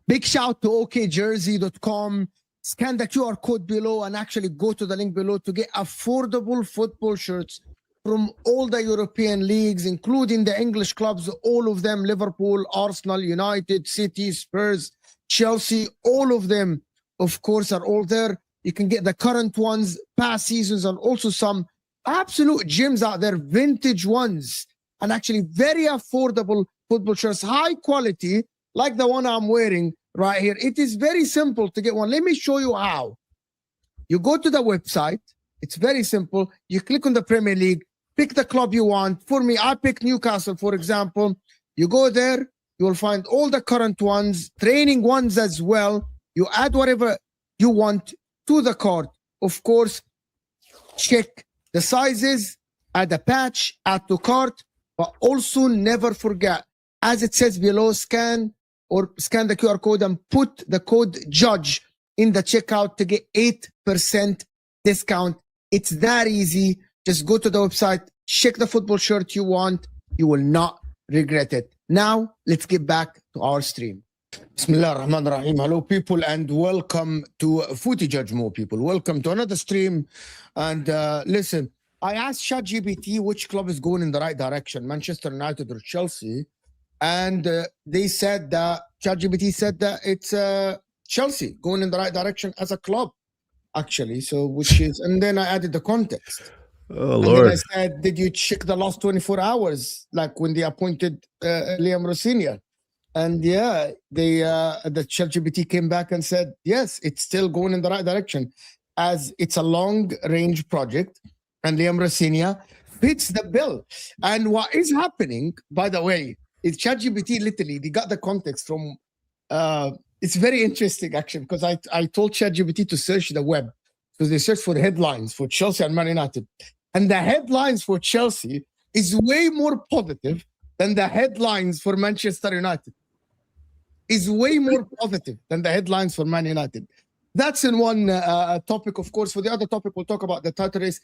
Big shout to okjersey.com. Scan the QR code below and actually go to the link below to get affordable football shirts from all the European leagues, including the English clubs, all of them, Liverpool, Arsenal, United, City, Spurs, Chelsea, all of them, of course, are all there. You can get the current ones, past seasons, and also some absolute gems out there, vintage ones, and actually very affordable football shirts, high quality, like the one I'm wearing right here. It is very simple to get one. Let me show you how. You go to the website. It's very simple. You click on the Premier League, pick the club you want. For me, I pick Newcastle, for example. You go there, you will find all the current ones, training ones as well. You add whatever you want to the cart. Of course, check the sizes, add a patch, add to cart, but also never forget, as it says below, scan the QR code and put the code JUDGE in the checkout to get 8% discount. It's that easy. Just go to the website, check the football shirt you want. You will not regret it. Now, let's get back to our stream. Bismillah ar-Rahman ar-Rahim. Hello, people, and welcome to Footy Judge Mo, people. Welcome to another stream. And listen, I asked ChatGPT which club is going in the right direction, Manchester United or Chelsea. And they said that, ChatGPT said that it's Chelsea going in the right direction as a club, actually. So, which is, and then I added the context. Oh, and Lord. then I said, did you check the last 24 hours, like when they appointed Liam Rosenoir? And yeah, the ChatGPT came back and said, yes, it's still going in the right direction, as it's a long-range project, and Liam Rosenoir fits the bill. And what is happening, by the way, is ChatGPT literally, they got the context from, it's very interesting actually, because I told ChatGPT to search the web, because they search for the headlines for Chelsea and Man United. And the headlines for Chelsea is way more positive than the headlines for Manchester United. Is way more positive than the headlines for Man United. That's in one topic, of course. For the other topic, we'll talk about the title race.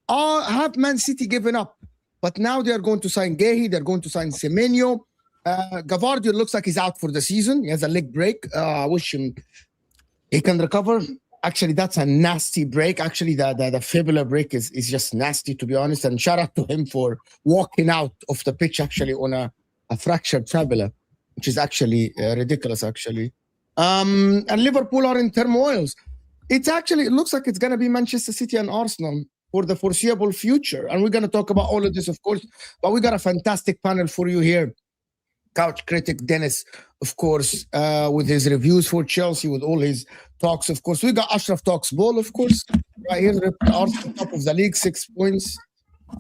Have Man City given up? But now they are going to sign Gehi. They're going to sign Semenyo. Gavardio looks like he's out for the season. He has a leg break. I wish him he can recover. Actually, that's a nasty break. Actually, the fibular break is just nasty, to be honest. And shout out to him for walking out of the pitch, actually, on a fractured fibula, which is actually ridiculous, actually. And Liverpool are in turmoils. It looks like it's going to be Manchester City and Arsenal for the foreseeable future. And we're going to talk about all of this, of course. But we got a fantastic panel for you here. couch critic Dennis, of course, with his reviews for Chelsea, with all his talks, of course. We got Ashraf Talks Ball, of course, right here, Arsenal top of the league, 6 points.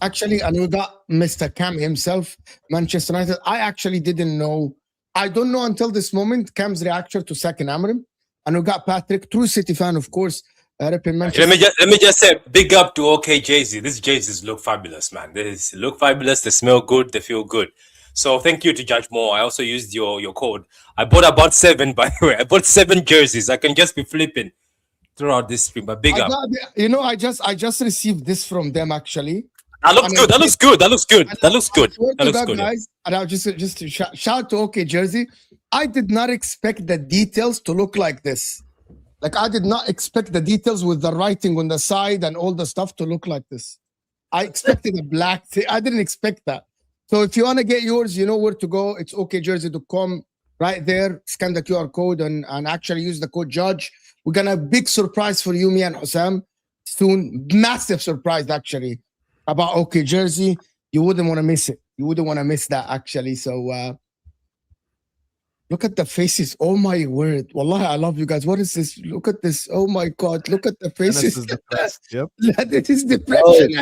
Actually, and we got Mr. Cam himself, Manchester United. I actually didn't know. I don't know until this moment Cam's reaction to second Amram. And we got Patrick, true City fan, of course. Let me just say, big up to OK Jay-Z. These jerseys look fabulous, man. They look fabulous. They smell good. They feel good. So thank you to Judge Moore. I also used your code. I bought about 7, by the way. I bought 7 jerseys. I can just be flipping throughout this stream. But big up. I just received this from them actually. That looks good. That looks good. That looks good. That looks good. That looks good. Guys, and I'll just shout to OK Jersey. I did not expect the details to look like this. Like, I did not expect the details with the writing on the side and all the stuff to look like this. I expected a black thing. I didn't expect that. So if you want to get yours, you know where to go. It's okjersey.com right there. Scan the QR code and actually use the code JUDGE. We're going to have a big surprise for you, me and Husam soon. Massive surprise, actually, about OK Jersey. You wouldn't want to miss it. You wouldn't want to miss that, actually. So, look at the faces. Oh my word. Wallahi, I love you guys. What is this? Look at this. Oh my God. Look at the faces. This is depressed. Yep. This is depression.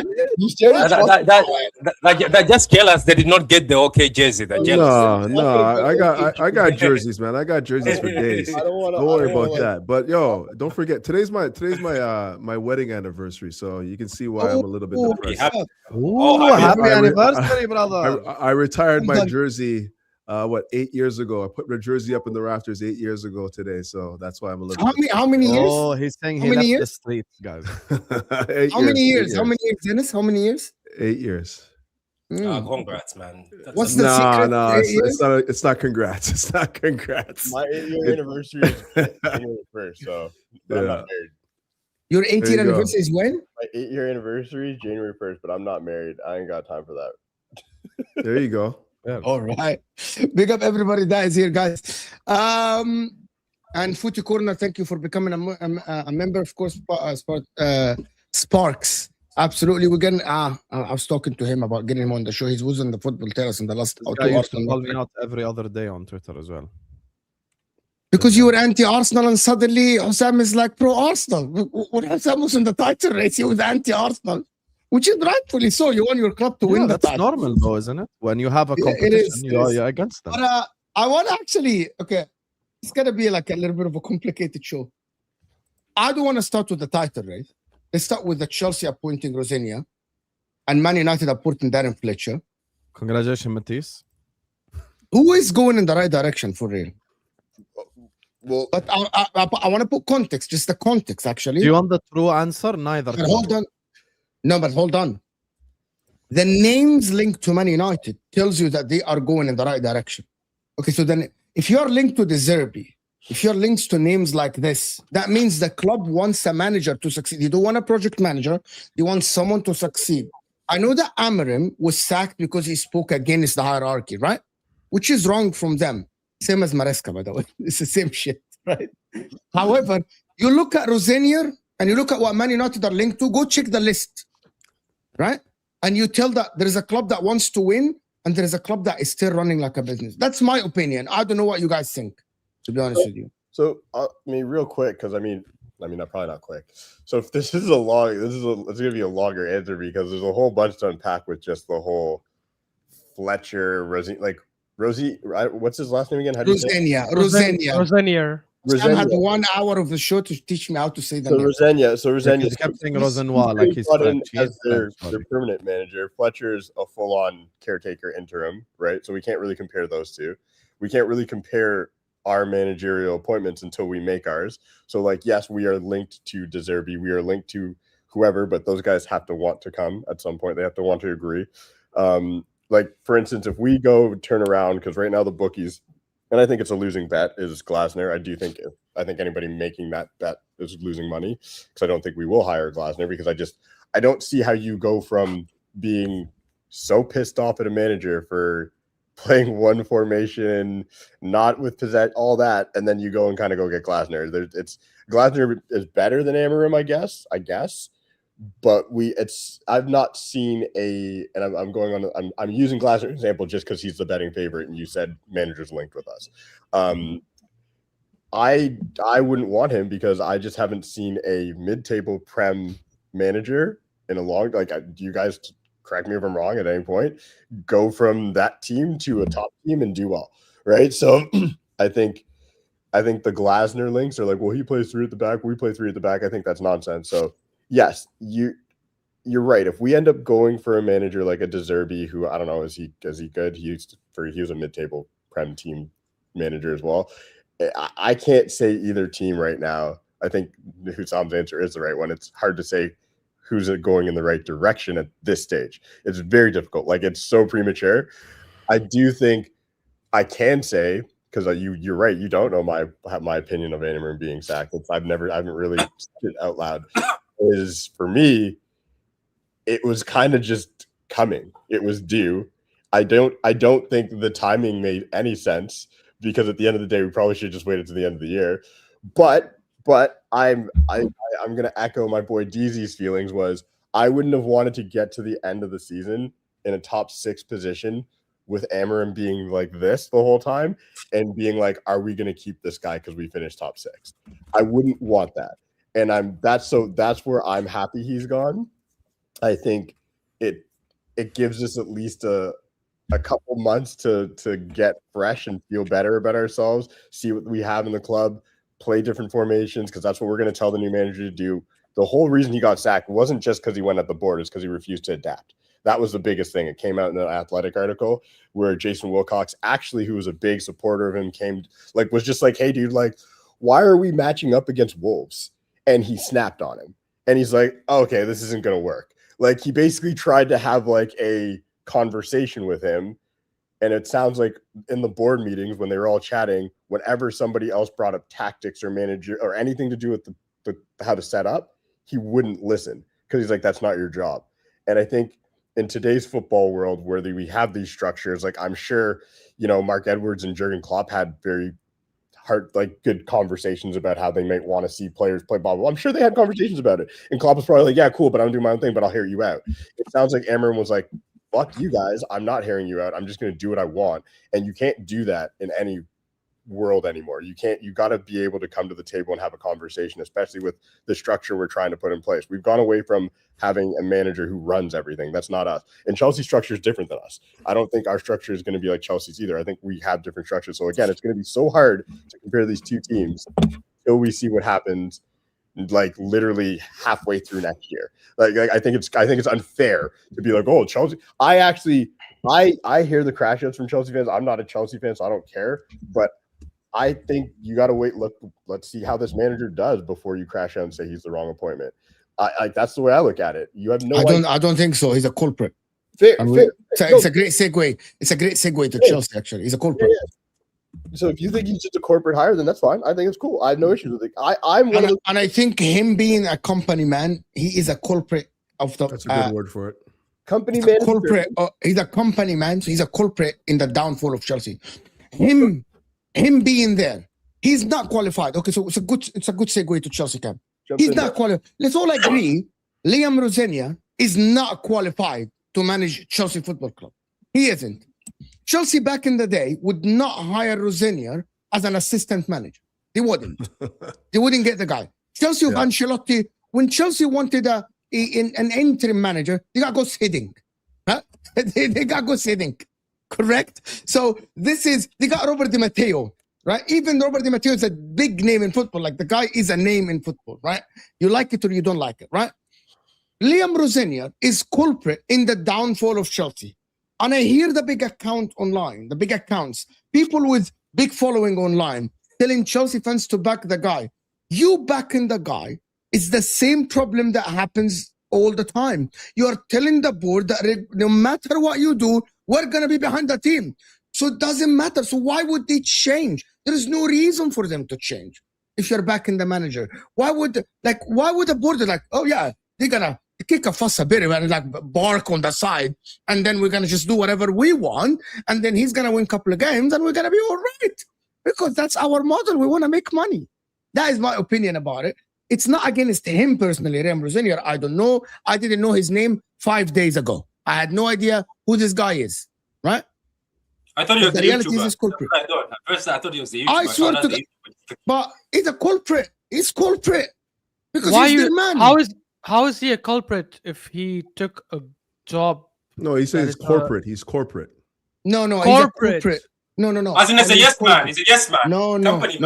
That just jealous they did not get the OK jersey. No, I got jerseys, man. I got jerseys for days. Don't worry about that. But yo, don't forget today's my wedding anniversary, so you can see why I'm a little bit depressed. Happy anniversary, brother. I retired my jersey. 8 years ago? I put my jersey up in the rafters 8 years ago today, so that's why I'm a little. How many years? Oh, he's saying he left the street, guys. How many years? How many years, Dennis? How many years? 8 years. Congrats, man. What's the secret? No, it's not congrats. It's not congrats. My 8-year anniversary is January 1st, so I'm not married. Your 18th anniversary is when? My 8-year anniversary is January 1st, but I'm not married. I ain't got time for that. There you go. Yeah. All right. Big up everybody that is here, guys. And Footy Corner, thank you for becoming a member, of course. Sparks. Absolutely. We're getting. I was talking to him about getting him on the show. He was on the football terrace in the last. Call me out every other day on Twitter as well. Because you were anti-Arsenal and suddenly Husam is like pro-Arsenal. When Husam was in the title race, he was anti-Arsenal. Which is rightfully so. You want your club to win the title. That's normal, though, isn't it? When you have a competition, you're against them. But I want to actually, it's going to be like a little bit of a complicated show. I don't want to start with the title race. Let's start with the Chelsea appointing Rosenoir and Man United appointing Darren Fletcher. Congratulations, Matisse. Who is going in the right direction for real? Well, but I want to put context, just the context, actually. Do you want the true answer? Neither. But hold on. No, but hold on. The names linked to Man United tells you that they are going in the right direction. Okay, so then if you're linked to the Zerbi, if you're linked to names like this, that means the club wants a manager to succeed. They don't want a project manager. They want someone to succeed. I know that Amarim was sacked because he spoke against the hierarchy, right? Which is wrong from them. Same as Maresca, by the way. It's the same shit, right? However, you look at Rosenior and you look at what Man United are linked to, go check the list. Right? And you tell that there is a club that wants to win and there is a club that is still running like a business. That's my opinion. I don't know what you guys think, to be honest with you. So, real quick, because I'm probably not quick. So if this is it's going to be a longer answer because there's a whole bunch to unpack with just the whole Fletcher, Rosie, what's his last name again? How do you say it? Rosenior. Sam had 1 hour of the show to teach me how to say that. So Rosenior kept saying Rosenoir like he's as their permanent manager. Fletcher's a full-on caretaker interim, right? So we can't really compare those two. We can't really compare our managerial appointments until we make ours. So, yes, we are linked to De Zerbi, we are linked to whoever, but those guys have to want to come at some point. They have to want to agree. For instance, if we go turn around, because right now the bookies. And I think it's a losing bet is Glasner. I think anybody making that bet is losing money because I don't think we will hire Glasner because I don't see how you go from being so pissed off at a manager for playing one formation, not with possession, all that, and then you go and kind of go get Glasner. Glasner is better than Amarim, I guess, but I've not seen and I'm using Glasner example just because he's the betting favorite, and you said managers linked with us. I wouldn't want him because I just haven't seen a mid-table Prem manager in a long, like, you guys correct me if I'm wrong at any point, go from that team to a top team and do well, right? So I think the Glasner links are like, well, he plays 3 at the back, we play 3 at the back. I think that's nonsense. So yes, you're right. If we end up going for a manager like a De Zerbi, who I don't know, is he good? He was a mid-table Prem team manager as well. I can't say either team right now. I think Husam's answer is the right one. It's hard to say who's going in the right direction at this stage. It's very difficult. Like, it's so premature. I do think I can say, because you're right, you don't know my opinion of Amorim being sacked. I haven't really said it out loud. Is, for me, it was kind of just coming. It was due. I don't think the timing made any sense, because at the end of the day, we probably should just waited to the end of the year. But I'm going to echo my boy DZ's feelings. Was I wouldn't have wanted to get to the end of the season in a top 6 position with Amorim being like this the whole time and being like, are we going to keep this guy because we finished top 6? I wouldn't want that. And that's where I'm happy he's gone. I think it gives us at least a couple months to get fresh and feel better about ourselves, see what we have in the club, play different formations, because that's what we're going to tell the new manager to do. The whole reason he got sacked wasn't just because he went at the board, it's because he refused to adapt. That was the biggest thing. It came out in an Athletic article where Jason Wilcox, actually, who was a big supporter of him, was just like, hey, dude, like, why are we matching up against Wolves? And he snapped on him. And he's like, oh, okay, this isn't going to work. Like, he basically tried to have like a conversation with him. And it sounds like in the board meetings when they were all chatting, whenever somebody else brought up tactics or manager or anything to do with the how to set up, he wouldn't listen, because he's like, that's not your job. And I think in today's football world where we have these structures, like, I'm sure, Mark Edwards and Jurgen Klopp had very good conversations about how they might want to see players play ball. Well, I'm sure they had conversations about it. And Klopp was probably like, yeah, cool, but I'm doing my own thing, but I'll hear you out. It sounds like Amorim was like, fuck you guys, I'm not hearing you out. I'm just going to do what I want. And you can't do that in any world anymore. You got to be able to come to the table and have a conversation, especially with the structure we're trying to put in place. We've gone away from having a manager who runs everything. That's not us. And Chelsea's structure is different than us. I don't think our structure is going to be like Chelsea's either. I think we have different structures. So again, it's going to be so hard to compare these two teams until we see what happens, like, literally halfway through next year. Like I think it's unfair to be like, oh, Chelsea. I hear the crash outs from Chelsea fans. I'm not a Chelsea fan, so I don't care. But I think you got to wait. Let's see how this manager does before you crash out and say he's the wrong appointment. That's the way I look at it. You have no. I don't think so. He's a culprit. Fair. It's a great segue. It's a great segue to Chelsea. Actually, he's a culprit. Yeah. So if you think he's just a corporate hire, then that's fine. I think it's cool. I have no issues with it. And I think him being a company man, he is a culprit of the. That's a good word for it. Company man. Culprit. He's a company man, so he's a culprit in the downfall of Chelsea. Him being there, he's not qualified. Okay, so it's a good segue to Chelsea camp. He's not qualified. Let's all agree, Liam Rosenior is not qualified to manage Chelsea Football Club. He isn't. Chelsea back in the day would not hire Rosenior as an assistant manager. They wouldn't. They wouldn't get the guy. Chelsea of Ancelotti, when Chelsea wanted an interim manager, they got Gus Hiddink. Huh? They got Gus Hiddink. Correct? So they got Robert Di Matteo, right? Even Robert Di Matteo is a big name in football. Like, the guy is a name in football, right? You like it or you don't like it, right? Liam Rosenior is culprit in the downfall of Chelsea. And I hear the big account online, the big accounts, people with big following online telling Chelsea fans to back the guy. You backing the guy is the same problem that happens all the time. You are telling the board that no matter what you do, we're going to be behind the team. So it doesn't matter. So why would they change? There is no reason for them to change if you're backing the manager. Why would the board be like, oh yeah, they're going to kick a fuss a bit and like bark on the side, and then we're going to just do whatever we want, and then he's going to win a couple of games and we're going to be all right. Because that's our model. We want to make money. That is my opinion about it. It's not against him personally, Rosenior. I don't know. I didn't know his name 5 days ago. I had no idea who this guy is, right? I thought he was the the reality YouTuber. is he's culprit. I thought. At first, I thought he was the YouTuber. I swear to God. But he's a culprit. He's culprit. Because he's their man. How is he a culprit if he took a job? No, he says he's corporate. He's corporate. No, corporate. He's a culprit. No. As in, it's a yes man. He's a yes man. No. No. He's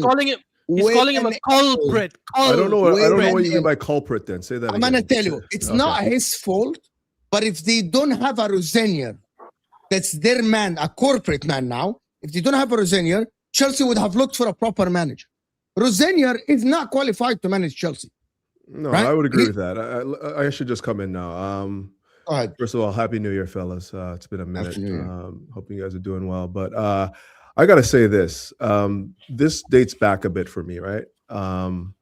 calling him. He's calling him a culprit. I don't know what you mean by culprit. Then say that. I'm gonna tell you, it's not his fault. But if they don't have a Rosenior, that's their man, a corporate man now. If they don't have a Rosenior, Chelsea would have looked for a proper manager. Rosenior is not qualified to manage Chelsea. No, right? I would agree with that. I should just come in now. Go ahead. First of all, Happy New Year, fellas. It's been a minute. Hoping you guys are doing well. But I got to say this. This dates back a bit for me, right? I'm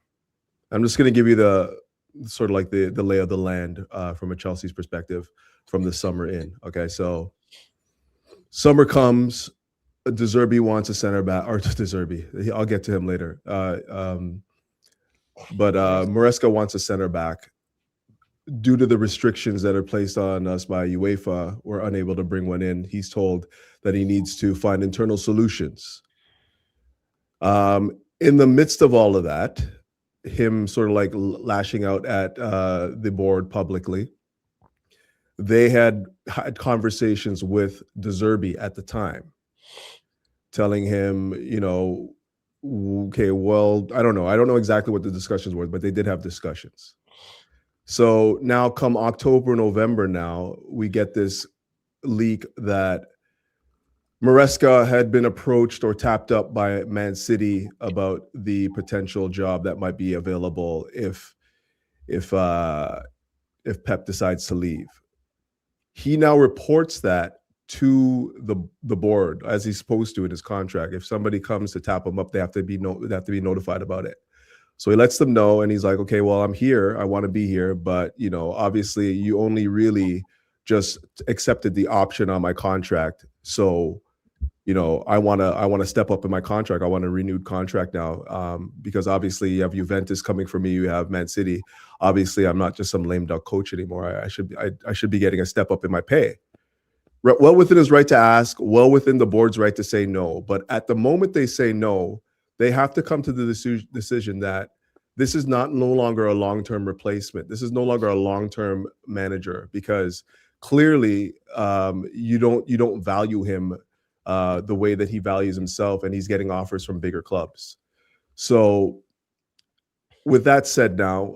just going to give you the sort of like the lay of the land from a Chelsea's perspective from the summer in. Okay, so summer comes. De Zerbi wants a center back, or De Zerbi. I'll get to him later. But Maresca wants a center back. Due to the restrictions that are placed on us by UEFA, we're unable to bring one in. He's told that he needs to find internal solutions. In the midst of all of that, him sort of like lashing out at the board publicly, they had conversations with De Zerbi at the time, telling him, okay, well, I don't know exactly what the discussions were, but they did have discussions. So now come October, November now, we get this leak that Maresca had been approached or tapped up by Man City about the potential job that might be available if Pep decides to leave. He now reports that to the board, as he's supposed to in his contract. If somebody comes to tap him up, they have to be notified about it. So he lets them know, and he's like, okay, well, I'm here. I want to be here. But, obviously you only really just accepted the option on my contract. So, I want to step up in my contract. I want a renewed contract now because obviously you have Juventus coming for me. You have Man City. Obviously, I'm not just some lame duck coach anymore. I should be getting a step up in my pay. Well within his right to ask, well within the board's right to say no. But at the moment they say no, they have to come to the decision that this is no longer a long-term replacement. This is no longer a long-term manager because clearly you don't value him the way that he values himself, and he's getting offers from bigger clubs. So with that said now,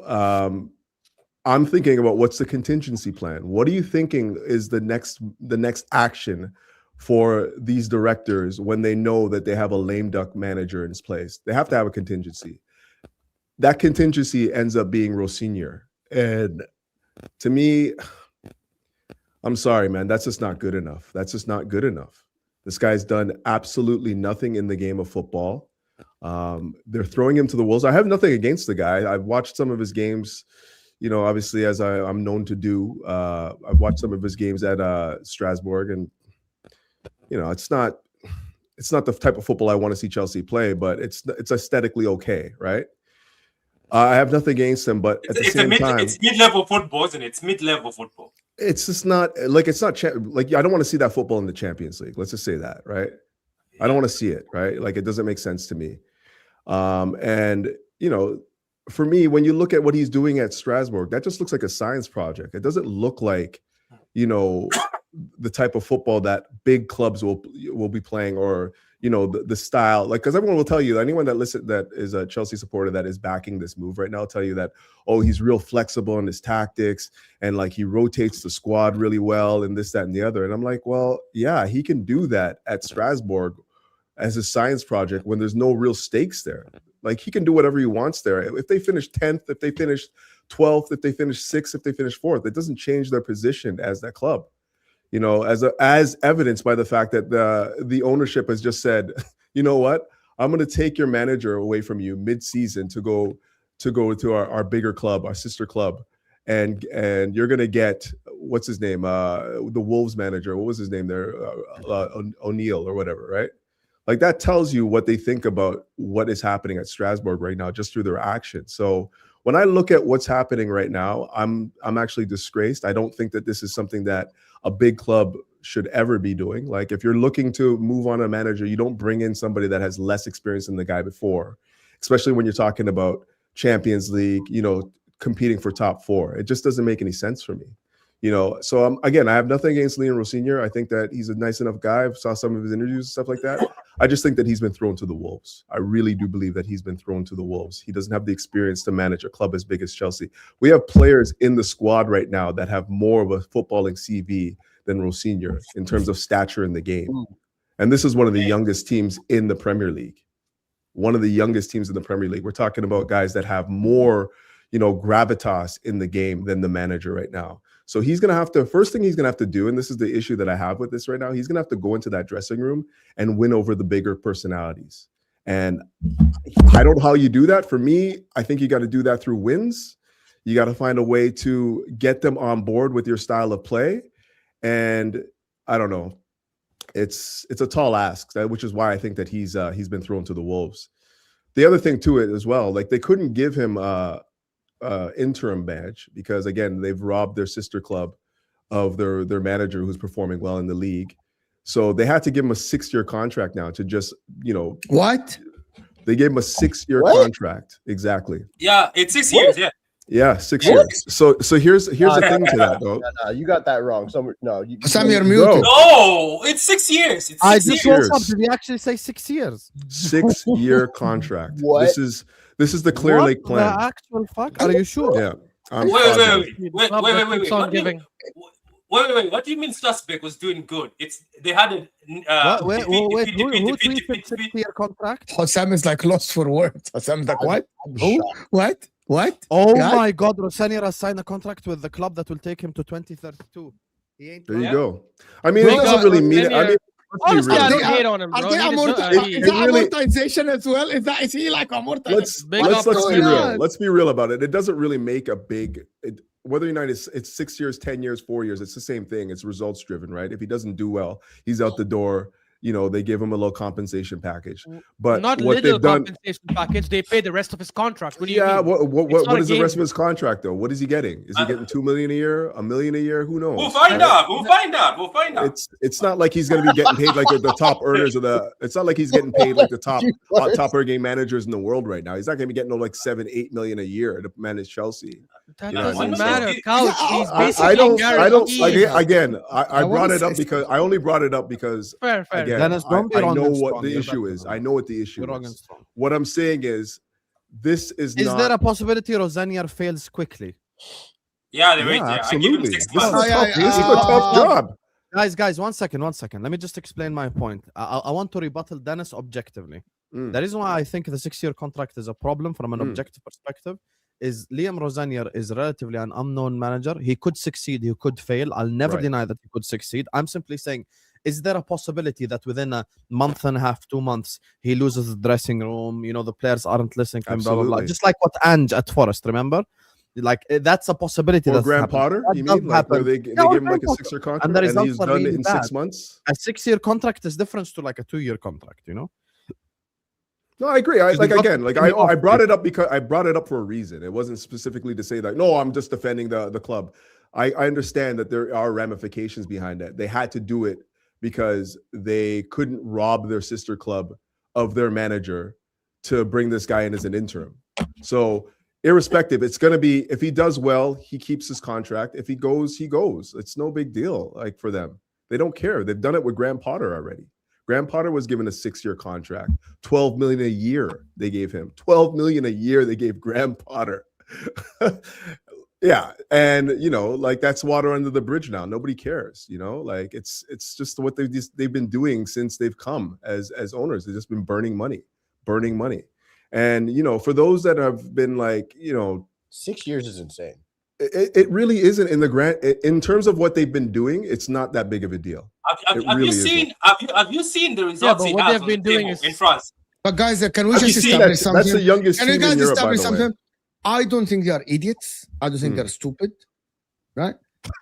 I'm thinking about what's the contingency plan. What are you thinking is the next action for these directors when they know that they have a lame duck manager in his place? They have to have a contingency. That contingency ends up being Rosenior. And to me, I'm sorry, man, that's just not good enough. That's just not good enough. This guy's done absolutely nothing in the game of football. They're throwing him to the wolves. I have nothing against the guy. I've watched some of his games, obviously, as I'm known to do. I've watched some of his games at Strasbourg, and it's not the type of football I want to see Chelsea play, but it's aesthetically okay, right? I have nothing against him, but at the same time, it's mid-level football, isn't it? It's mid-level football. It's just not like I don't want to see that football in the Champions League. Let's just say that, right? I don't want to see it, right? Like, it doesn't make sense to me. And for me, when you look at what he's doing at Strasbourg, that just looks like a science project. It doesn't look like, the type of football that big clubs will be playing, or the style, like, because everyone will tell you, anyone that is a Chelsea supporter that is backing this move right now will tell you that, oh, he's real flexible in his tactics and like he rotates the squad really well and this, that, and the other. And I'm like, well, yeah, he can do that at Strasbourg as a science project when there's no real stakes there. Like, he can do whatever he wants there. If they finish 10th, if they finish 12th, if they finish 6th, if they finish 4th, it doesn't change their position as that club. As evidenced by the fact that the ownership has just said, you know what, I'm going to take your manager away from you mid-season to go to our bigger club, our sister club, and you're going to get, what's his name, the Wolves manager, what was his name there, O'Neill or whatever, right? Like that tells you what they think about what is happening at Strasbourg right now, just through their actions. So when I look at what's happening right now, I'm actually disgraced. I don't think that this is something that a big club should ever be doing. Like if you're looking to move on a manager, you don't bring in somebody that has less experience than the guy before, especially when you're talking about Champions League, competing for top 4. It just doesn't make any sense for me. So again, I have nothing against Leon Rosenoir. I think that he's a nice enough guy. I saw some of his interviews and stuff like that. I just think that he's been thrown to the wolves. I really do believe that he's been thrown to the wolves. He doesn't have the experience to manage a club as big as Chelsea. We have players in the squad right now that have more of a footballing CV than Rosenoir in terms of stature in the game. And this is one of the youngest teams in the Premier League. One of the youngest teams in the Premier League. We're talking about guys that have more, gravitas in the game than the manager right now. So he's going to have to, first thing he's going to have to do, and this is the issue that I have with this right now, he's going to have to go into that dressing room and win over the bigger personalities. And I don't know how you do that. For me, I think you got to do that through wins. You got to find a way to get them on board with your style of play. And I don't know. It's a tall ask, which is why I think that he's been thrown to the wolves. The other thing to it as well, like they couldn't give him interim badge because again they've robbed their sister club of their manager who's performing well in the league, so they had to give him a 6-year contract now to just what they gave him a 6-year contract. Exactly, it's 6 years. 6 years. So here's the thing to that though. No, you got that wrong. Sam, you're muted. No, it's 6 years. It's 6 years. Did he actually say 6 years? 6-year contract. What? This is the Clear Lake plan. The actual fuck? Are you sure? Yeah. Wait. Wait. What do you mean Strasbourg was doing good? They had a Wait, who tweeted 6-year contract? Husam is like lost for words. Hasam's like, what? Who? What? Oh God? my God, Rosenoir has signed a contract with the club that will take him to 2032. He ain't there you go. I mean, it doesn't really mean it. I mean, Honestly, I don't hate on him, bro. Are they amortization as well? Is he like amortized? Let's be real. Let's be real about it. It doesn't really make a big whether United it's 6 years, 10 years, 4 years. It's the same thing. It's results driven, right? If he doesn't do well, he's out the door. They give him a little compensation package. But not what little they've done, compensation package. They pay the rest of his contract. What do you mean? What is the rest of his contract though? What is he getting? Is he getting $2 million a year, $1 million a year? Who knows? We'll find out. It's not like he's going to be getting paid like the top earners of the. It's not like he's getting paid like the top earning managers in the world right now. He's not going to be getting no like $7-8 million a year to manage Chelsea. That doesn't matter. Couch. He's basically I don't. guaranteed. I brought it up because I only brought it up because Fair. again, Dennis, don't be wrong I know and what strong. the You're issue back is. to I know what the issue You're wrong is. and strong. What I'm saying is, this is not. there a possibility Rosenoir fails quickly? Yeah, there is. I give him absolutely. 6 This is months. a tough job. Guys, 1 second. Let me just explain my point. I want to rebuttal Dennis objectively. The reason why I think the 6-year contract is a problem from an objective perspective is Liam Rosenoir is relatively an unknown manager. He could succeed, he could fail. I'll never deny that he could succeed. I'm simply saying, is there a possibility that within a month and a half, 2 months, he loses the dressing room? The players aren't listening to him, blah, blah, blah. Just like what Ange at Forest, remember? Like that's a possibility. Or Graham Potter, you mean? Like where they give him like a 6-year contract and he's done it in 6 months? A 6-year contract is different to like a 2-year contract, No, I agree. I brought it up because I brought it up for a reason. It wasn't specifically to say that, no, I'm just defending the club. I understand that there are ramifications behind that. They had to do it because they couldn't rob their sister club of their manager to bring this guy in as an interim. So irrespective, it's going to be, if he does well, he keeps his contract. If he goes, he goes. It's no big deal. Like for them, they don't care. They've done it with Graham Potter already. Graham Potter was given a 6-year contract, $12 million a year. They gave him $12 million a year. They gave Graham Potter. Yeah, and like that's water under the bridge now. Nobody cares. Like it's just what they've been doing since they've come as owners. They've just been burning money. And for those that have been like 6 years is insane. It really isn't in terms of what they've been doing. It's not that big of a deal. Have you seen the results? But what they've been doing is in France. But guys, can we just establish something? That's the youngest Can you team guys in Europe, by establish the way. something? I don't think they are idiots. I don't think they're stupid, right?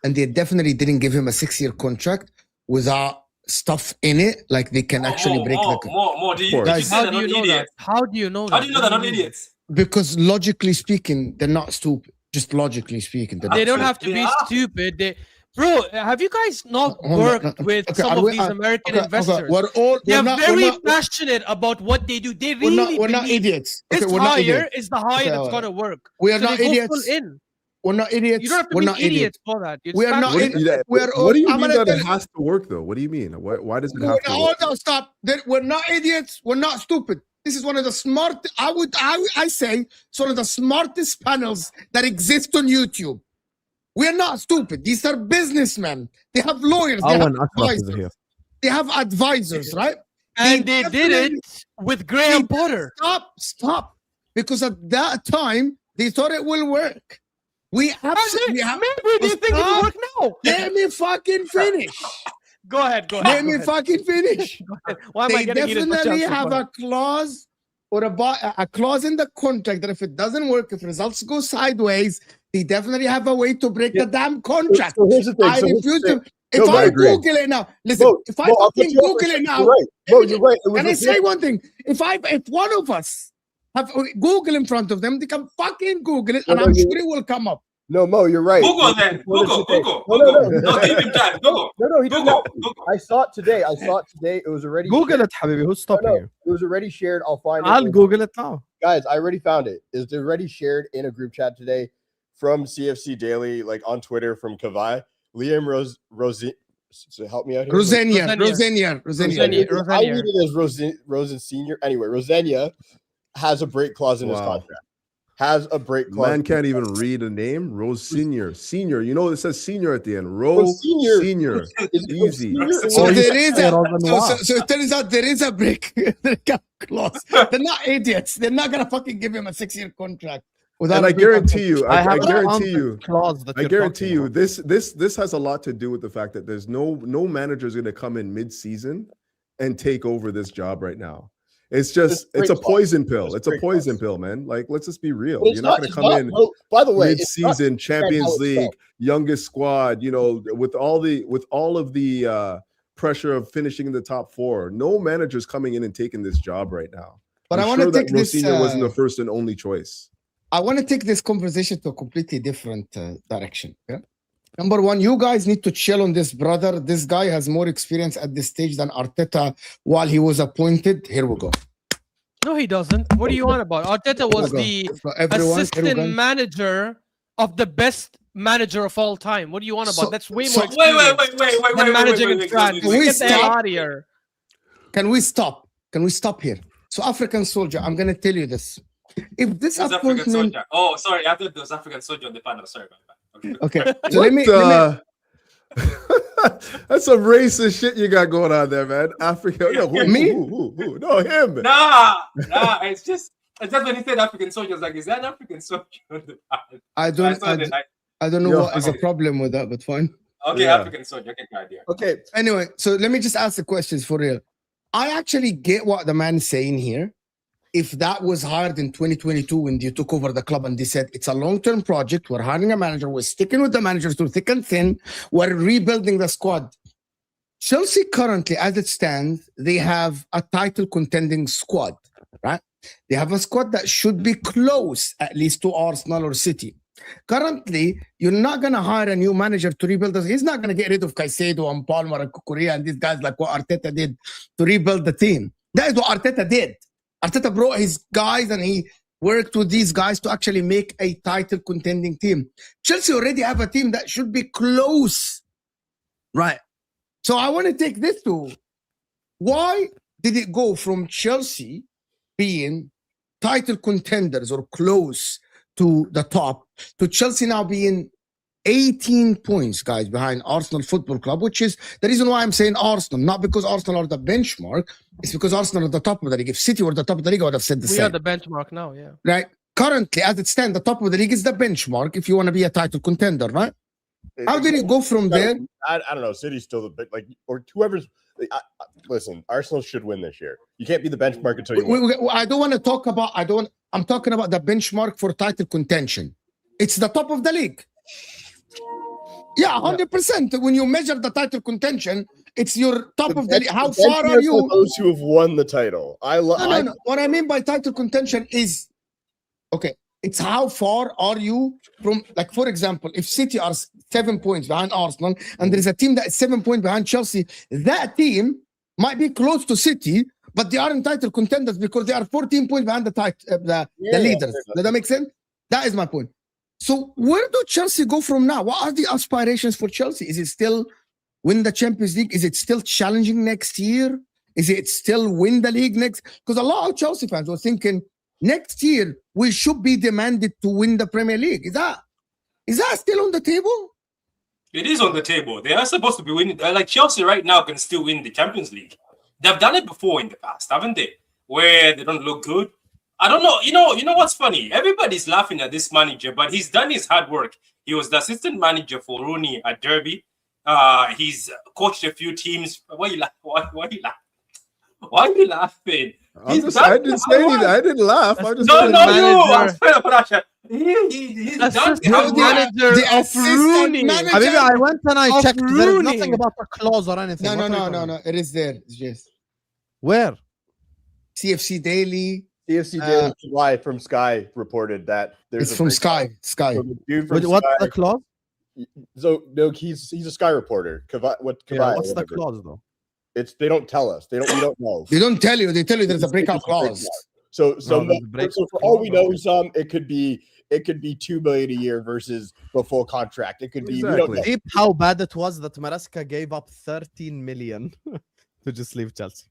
And they definitely didn't give him a 6-year contract without stuff in it, like they can actually break the more. Do you course. say How they're do not you know that? idiots? How do you know that? How do you know they're What not do you mean? idiots? because logically speaking, they're not stupid. Just logically speaking, they're They not don't have to They be are. stupid. Bro, have you guys not Hold on, worked no, with okay, some are of we- these American okay, investors? We're They're not, very we're not, passionate about what they do. They we're really not believe idiots. this Okay, we're not hire idiots. is the hire Okay, that's all gonna work. We are So not they go idiots. full in. We're not idiots. You don't have to we're be not idiots idiots. for that. It's We are not passionate. idiots. We're What do you I'm mean gonna that tell it you- has to work though? What do you mean? Why does it No, have to work? no, stop. We're not idiots. We're not stupid. This is one of the smart. I say it's one of the smartest panels that exist on YouTube. We're not stupid. These are businessmen. They have lawyers. They have Owen Ashraf is advisors. here. They have advisors, right? And they did definitely- it with Graham Potter. Stop. Because at that time they thought it will work. We absolutely have. Maybe they think it will Stop. work now. Let me fucking finish. Go ahead. Let me fucking finish. Why am I They getting it as much definitely as have possible? a clause or a clause in the contract that if it doesn't work, if results go sideways, they definitely have a way to break the damn contract. So here's the thing. I so here's refuse the thing. to. If No, I I agree. Google it now, listen. Mo, If I Mo, I'll put fucking you on for Google a it second. now, You're right. Mo, you're right. It was can I a say big- one thing? If one of us have Google in front of them, they can fucking Google it, and No, I'm you- sure it will come up. No, Mo, you're right. Google then. Before Google. today. Google. No, no, no. Google. No, give him time. Google. No, he didn't Google. have to. Google. I saw it today. It was already Google shared. it, Habibi. Who's stopping No, you? It was already shared. I'll find I'll it. Google it now. Guys, I already found it. It's already shared in a group chat today from CFC Daily, like on Twitter from Kavai. Liam Rosie. So help me out here. Rosenior. I read it as Rosen Senior. Anyway, Rosenia has a break clause in his Wow. contract. Has a break clause. Man can't even read a name. Rose Senior. You know it says senior at the end. Rose Senior. Senior. Is it Easy. Senior? So Oh, you there is say a Rosenoir. so it turns out there is a break clause. They're not idiots. They're not gonna fucking give him a 6-year contract. Without And a I break guarantee you, I have guarantee you, clause that I you're guarantee talking you, about. this has a lot to do with the fact that there's no manager is going to come in mid-season and take over this job right now. It's just It's it's a great poison clause. pill. It's It's a great poison clause. pill, man. Like let's just be real. But it's You're not going to it's come in Mo, by the way, it's not- mid-season, Champions how it's League, spelled. youngest squad. You know, with all of the pressure of finishing in the top 4. No manager's coming in and taking this job right now. But I'm I want to sure that take this. Rosinha wasn't the first and only choice. I want to take this conversation to a completely different direction. Yeah? Number one, you guys need to chill on this, brother. This guy has more experience at this stage than Arteta while he was appointed. Here we go. No, he doesn't. What are you on about? Arteta was the So everyone, assistant manager of the best manager of all time. What do you want about? So- That's way so- more Wait, experience than managing in France. Can we Get the hell stop? out of here. Can we stop? Can we stop here? So African soldier, I'm going to tell you this. If this Who's African appointment, soldier? Oh, sorry. I thought there was African soldier on the panel. Sorry about that. Okay. okay. So let me That's some racist shit you got going on there, man. Africa. No, Me? Who? No, him. Nah. It's just when he said African soldier, I was like, is that an African soldier on the panel? I don't know Yo, what is the problem with that, but fine. Okay, Yeah. African soldier. Okay, good idea. Okay, Anyway, so let me just ask the questions for real. I actually get what the man is saying here. If that was hired in 2022 when you took over the club and they said it's a long-term project, we're hiring a manager, we're sticking with the managers through thick and thin, we're rebuilding the squad. Chelsea currently, as it stands, they have a title contending squad, right? They have a squad that should be close at least to Arsenal or City. Currently, you're not going to hire a new manager to rebuild us. He's not going to get rid of Caicedo and Palmer and Kukurea and these guys like what Arteta did to rebuild the team. That is what Arteta did. Arteta brought his guys and he worked with these guys to actually make a title contending team. Chelsea already have a team that should be close. Right. So I want to take this to why did it go from Chelsea being title contenders or close to the top to Chelsea now being 18 points, guys, behind Arsenal Football Club, which is the reason why I'm saying Arsenal, not because Arsenal are the benchmark. It's because Arsenal are the top of the league. If City were the top of the league, I would have said the We same. are the benchmark now, yeah. Right? Currently, as it stands, the top of the league is the benchmark if you want to be a title contender, right? How did it go from there? I don't know. City's still the big, like, or whoever's. Listen, Arsenal should win this year. You can't be the benchmark until you win. I don't want to talk about. I'm talking about the benchmark for title contention. It's the top of the league. Yeah, 100%. When you measure the title contention It's your top of the league. How bench far are marks you? Those who have won the title. No. What I mean by title contention is, okay, it's how far are you from, like, for example, if City are 7 points behind Arsenal and there is a team that is 7 points behind Chelsea, that team might be close to City, but they aren't title contenders because they are 14 points behind the leaders. Does that make sense? That is my point. So where do Chelsea go from now? What are the aspirations for Chelsea? Is it still win the Champions League? Is it still challenging next year? Is it still win the league next? Because a lot of Chelsea fans were thinking next year we should be demanded to win the Premier League. Is that still on the table? It is on the table. They are supposed to be winning. Like Chelsea right now can still win the Champions League. They've done it before in the past, haven't they? Where they don't look good. I don't know. You know what's funny? Everybody's laughing at this manager, but he's done his hard work. He was the assistant manager for Rooney at Derby. He's coached a few teams. Why are you laughing? Why are you laughing? Why are you laughing? I didn't say anything. I didn't laugh. I just No, manager. he's done Assistant manager the of assistant Rooney. manager- Habibi, I went and I Of checked. There is Rooney. nothing about a clause or anything. What are you talking No. about? It is there. Yes. Where? CFC Daily. CFC Daily July from Sky reported that there's It's from Sky. Sky. So the dude from What's Sky, the clause? so no, he's a Sky reporter. Yeah, what's the whatever. clause though? They don't tell us. We don't know. They don't tell you. They tell you there's a breakout clause. So there's a breakout for all we know, clause. it could be $2 million a year versus the full contract. It could be we don't Exactly. know. Deep how bad it was that Maresca gave up 13 million to just leave Chelsea.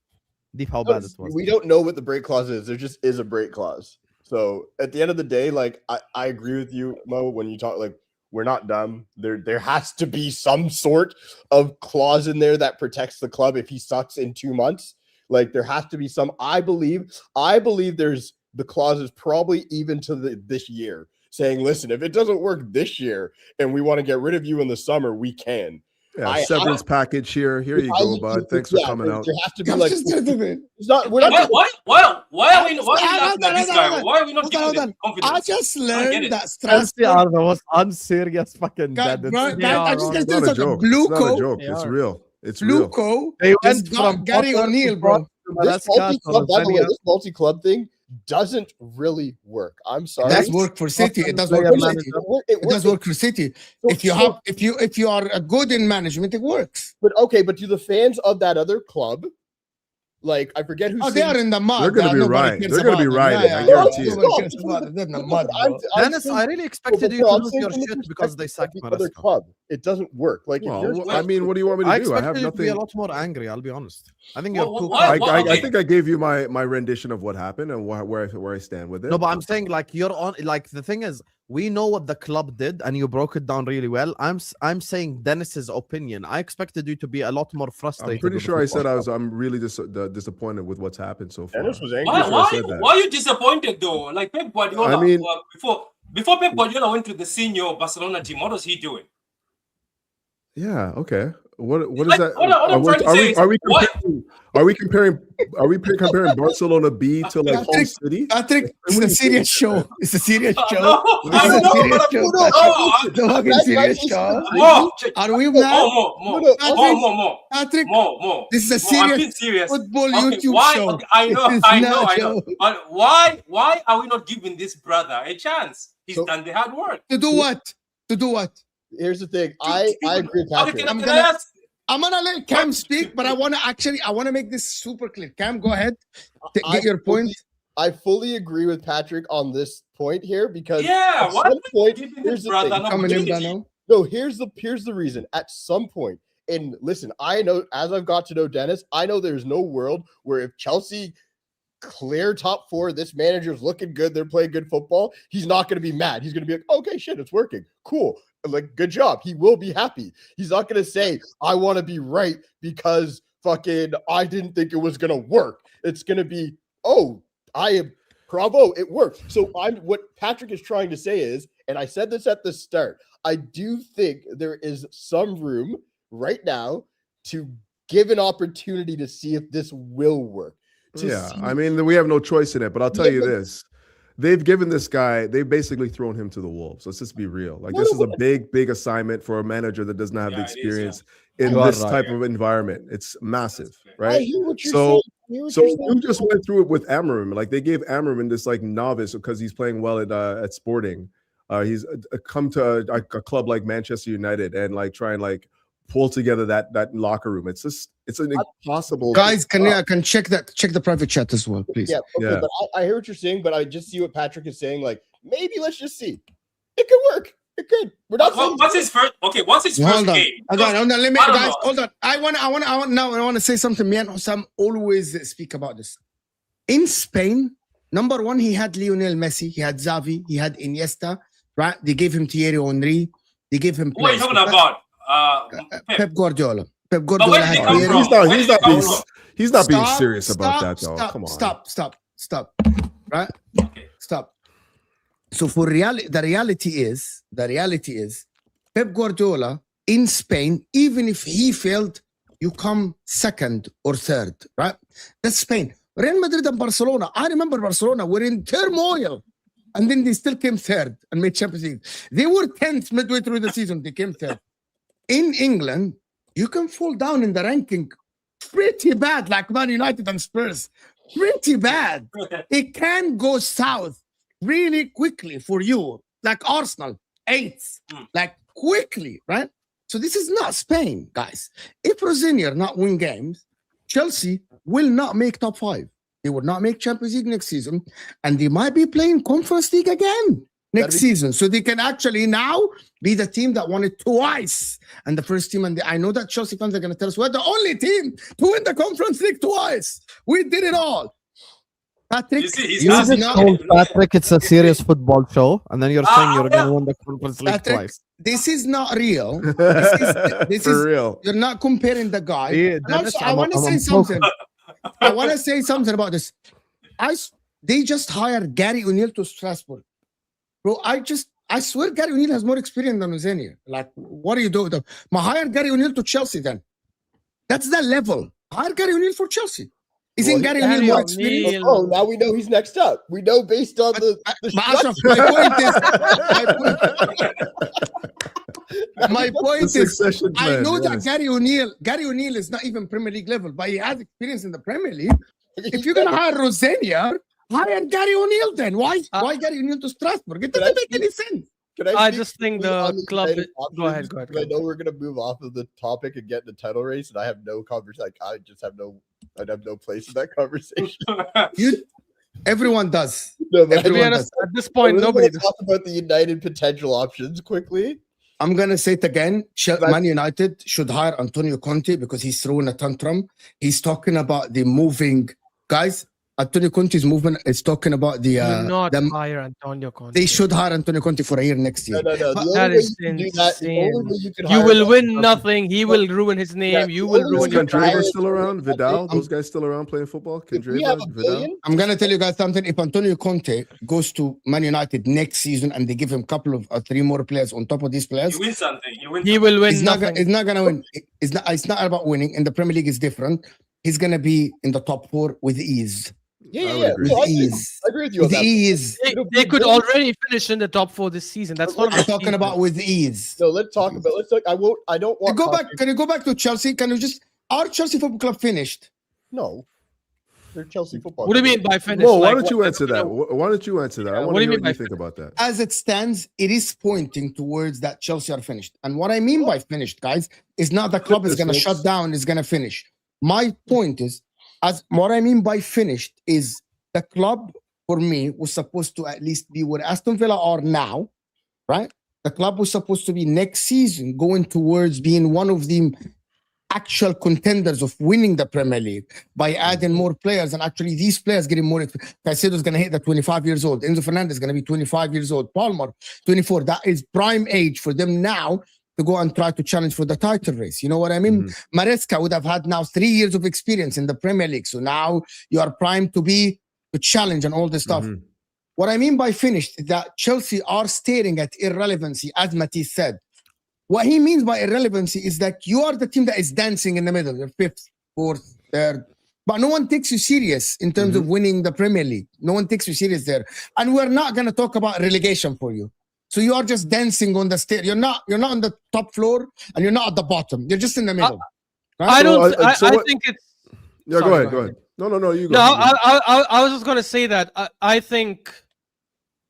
Deep how bad it was. We don't know what the break clause is. There just is a break clause. So at the end of the day, like I agree with you, Mo, when you talk like we're not dumb. There has to be some sort of clause in there that protects the club if he sucks in 2 months. Like there has to be some. I believe there's the clause is probably even to this year saying, listen, if it doesn't work this year and we want to get rid of you in the summer, we can. Yeah, severance package here. Here you go, bud. Thanks for coming out. There has to be like it's not. We're not. Why are we laughing at this guy? Why are we not giving him confidence? I just get learned it. that Chelsea are the most unserious fucking God, dead. bro, Yeah, I just bro. get It's not a this joke. Blue It's not a coat. joke. They It's are. real. It's Blue real. coat. They Just went from Gary Potter O'Neill, to bro. This multi-club, by the way, this multi-club thing doesn't really work. I'm sorry. It does work for City. It does work Player for manager. City. It does work for City. If you are good in management, it works. But okay, but do the fans of that other club, like I forget who? Oh, they are in the mud. They're gonna be Nobody right. cares They're gonna be about them. rioting, Yeah, I yeah, guarantee nobody you. cares about them. They're in the mud, bro. Dennis, I really expected you to lose your shit because they sacked other Maresca. club. It doesn't work. Like, if Well, yours I works- mean, what do you want me I to do? I have expected you to be a nothing. lot more angry. I'll be honest. I think you're Well, too. why- calm. I okay. think I gave you my rendition of what happened and where I stand with it. No, but I'm saying like you're on. Like the thing is, we know what the club did, and you broke it down really well. I'm saying Dennis's opinion. I expected you to be a lot more frustrated. I'm pretty with the sure I football said club. I'm really disappointed with what's happened so far. Dennis was angry. Why, sure I said that. why are you disappointed though? Like Pep Guardiola, I mean- before Pep Guardiola went to the senior Barcelona team, what was he doing? Yeah. Okay. What is Like, that? what I'm trying to say is, what? Are we comparing Barcelona B to like Hull Patrick, City? Patrick, it's a serious show. It's a serious show. No, I It's a know, serious but show. no, It's a fucking serious show. Are we mad? Patrick, More. this is a I'm being serious serious. football Okay, YouTube why? show. Okay, I know, It is I not a know. show. But why are we not giving this brother a chance? He's So- done the hard work. To do what? To do what? Here's the thing. I agree with Okay, Patrick. can I gonna- ask? I'm gonna let Cam speak, but I want to make this super clear. Cam, go ahead. Get your point. I fully agree with Patrick on this point here because Yeah, at why some are we point, giving here's this the brother thing. an Coming in, opportunity? Dano. No, here's the reason. At some point, and listen, I know as I've got to know Dennis, I know there's no world where if Chelsea clear top four, this manager's looking good, they're playing good football, he's not going to be mad. He's going to be like, okay, shit, it's working. Cool. Like, good job. He will be happy. He's not going to say, I want to be right because fucking I didn't think it was going to work. It's going to be, oh, I am bravo, it worked. So what Patrick is trying to say is, and I said this at the start, I do think there is some room right now to give an opportunity to see if this will work. Yeah, I mean, we have no choice in it, but I'll tell you this. they've given this guy, they've basically thrown him to the wolves. Let's just be real. Like, this is a big assignment for a manager that does not have the experience in this type of environment. It's massive, right? I hear what you're So saying. you just went through it with Amarim. Like, they gave Amarim this like novice because he's playing well at Sporting. He's come to a club like Manchester United and like try and like pull together that locker room. It's an impossible. Guys, can check the private chat as well, please. Yeah, okay, Yeah. but I hear what you're saying, but I just see what Patrick is saying. Like, maybe let's just see. It could work. It could. We're not saying What's his first? Okay, what's his first Hold on. game? Hold on. Let me, I don't guys. know. Hold on. I want to say something. Me and Husam always speak about this. In Spain, number one, he had Lionel Messi, he had Xavi, he had Iniesta. Right? They gave him Thierry Henry. They gave him. What are you players. talking about? Pep Guardiola. Pep where Guardiola did he had come Thierry. from? He's not being Stop, serious about stop, that, though. stop, Come on. Stop. Right? Okay. Stop. So for the reality is Pep Guardiola in Spain, even if he failed, you come second or third, right? That's Spain. Real Madrid and Barcelona. I remember Barcelona were in turmoil, and then they still came third and made Champions League. They were 10th midway through the season. They came third. In England, you can fall down in the ranking pretty bad, like Man United and Spurs. Pretty bad. It can go south really quickly for you, like Arsenal, 8th, like quickly, right? So this is not Spain, guys. If Rosenior not win games, Chelsea will not make top 5. They will not make Champions League next season, and they might be playing Conference League again next season. So they can actually now be the team that won it twice. And the first team, and I know that Chelsea fans are going to tell us, we're the only team to win the Conference League twice. We did it all. Patrick, You see, he's You not- just told Patrick it's a serious football show, and then you're saying you're going to win the Conference League Patrick, twice. this is not real. This For is real. You're not comparing the guy. Yeah, And also, Dennis, I want to I'm say focused. something. I want to say something about this. They just hired Gary O'Neill to Strasbourg. Bro, I swear Gary O'Neill has more experience than Rosenior. Like, what do you do with them? Hire Gary O'Neill to Chelsea then. That's the level. Hire Gary O'Neill for Chelsea. Isn't Gary O'Neill more experienced? Oh, now we know he's next up. We know based on the But Ashraf, my point The is, succession I plan, know that yes. Gary O'Neill is not even Premier League level, but he has experience in the Premier League. If you're gonna hire Rosenior, hire Gary O'Neill then. Why Gary O'Neill to Strasbourg? It doesn't make any sense. Can I speak just think quickly on the club. United Go ahead. options? I know we're gonna move off of the topic and get in the title race, and I have no conversation. Like, I'd have no place in that conversation. Everyone does. No, but To be Everyone honest, does. at this point, we're nobody gonna talk about the United potential options quickly. I'm gonna say it again. Man United should hire Antonio Conte because he's throwing a tantrum. He's talking about the moving guys. Antonio Conte's movement is talking about the do not them. hire Antonio Conte. They should hire Antonio Conte for a year next year. No. The only That way is you can do that, the only insane. way you can You hire will win Antonio nothing. He will ruin his name. Yeah, You the will only ruin way your you can Candreva hire- still around? Vidal? I'm- Those guys still around playing football? If we have Candreva? a Vidal? billion, I'm gonna tell you guys something. If Antonio Conte goes to Man United next season and they give him a couple of 3 more players on top of these players, You win something. You win. He will win he's not nothing. gonna win. It's not about winning. In the Premier League, it's different. He's gonna be in the top 4 with ease. I would agree. No, With ease. I agree with you on With that. ease. They could already finish in the top 4 this season. That's not. I'm talking about with ease. So let's talk about. Let's talk. I don't want. Can you go back to Chelsea? Can you just are Chelsea Football Club finished? No, they're Chelsea football. What do you mean by finish? Whoa, why Like, don't you what- answer that? Why don't you answer that? I want What to do you hear mean what you by think about that. As it stands, it is pointing towards that Chelsea are finished. And what I mean by finished, guys, is not the club is gonna shut down, is gonna finish. My point is, what I mean by finished is the club for me was supposed to at least be where Aston Villa are now, right? The club was supposed to be next season going towards being one of the actual contenders of winning the Premier League by adding more players, and actually these players getting more. Caicedo's going to hit the 25 years old. Enzo Fernandez is going to be 25 years old. Palmer, 24. That is prime age for them now to go and try to challenge for the title race. You know what I mean? Maresca would have had now 3 years of experience in the Premier League. So now you are primed to challenge and all this stuff. What I mean by finished is that Chelsea are staring at irrelevancy, as Matisse said. What he means by irrelevancy is that you are the team that is dancing in the middle. You're 5th, 4th, 3rd. but no one takes you serious in terms of winning the Premier League. No one takes you serious there. And we're not going to talk about relegation for you. So you are just dancing on the stair. You're not on the top floor and you're not at the bottom. You're just in the middle. I think it's. Yeah, Sorry, go ahead. No, you go. No, I was just gonna say that I think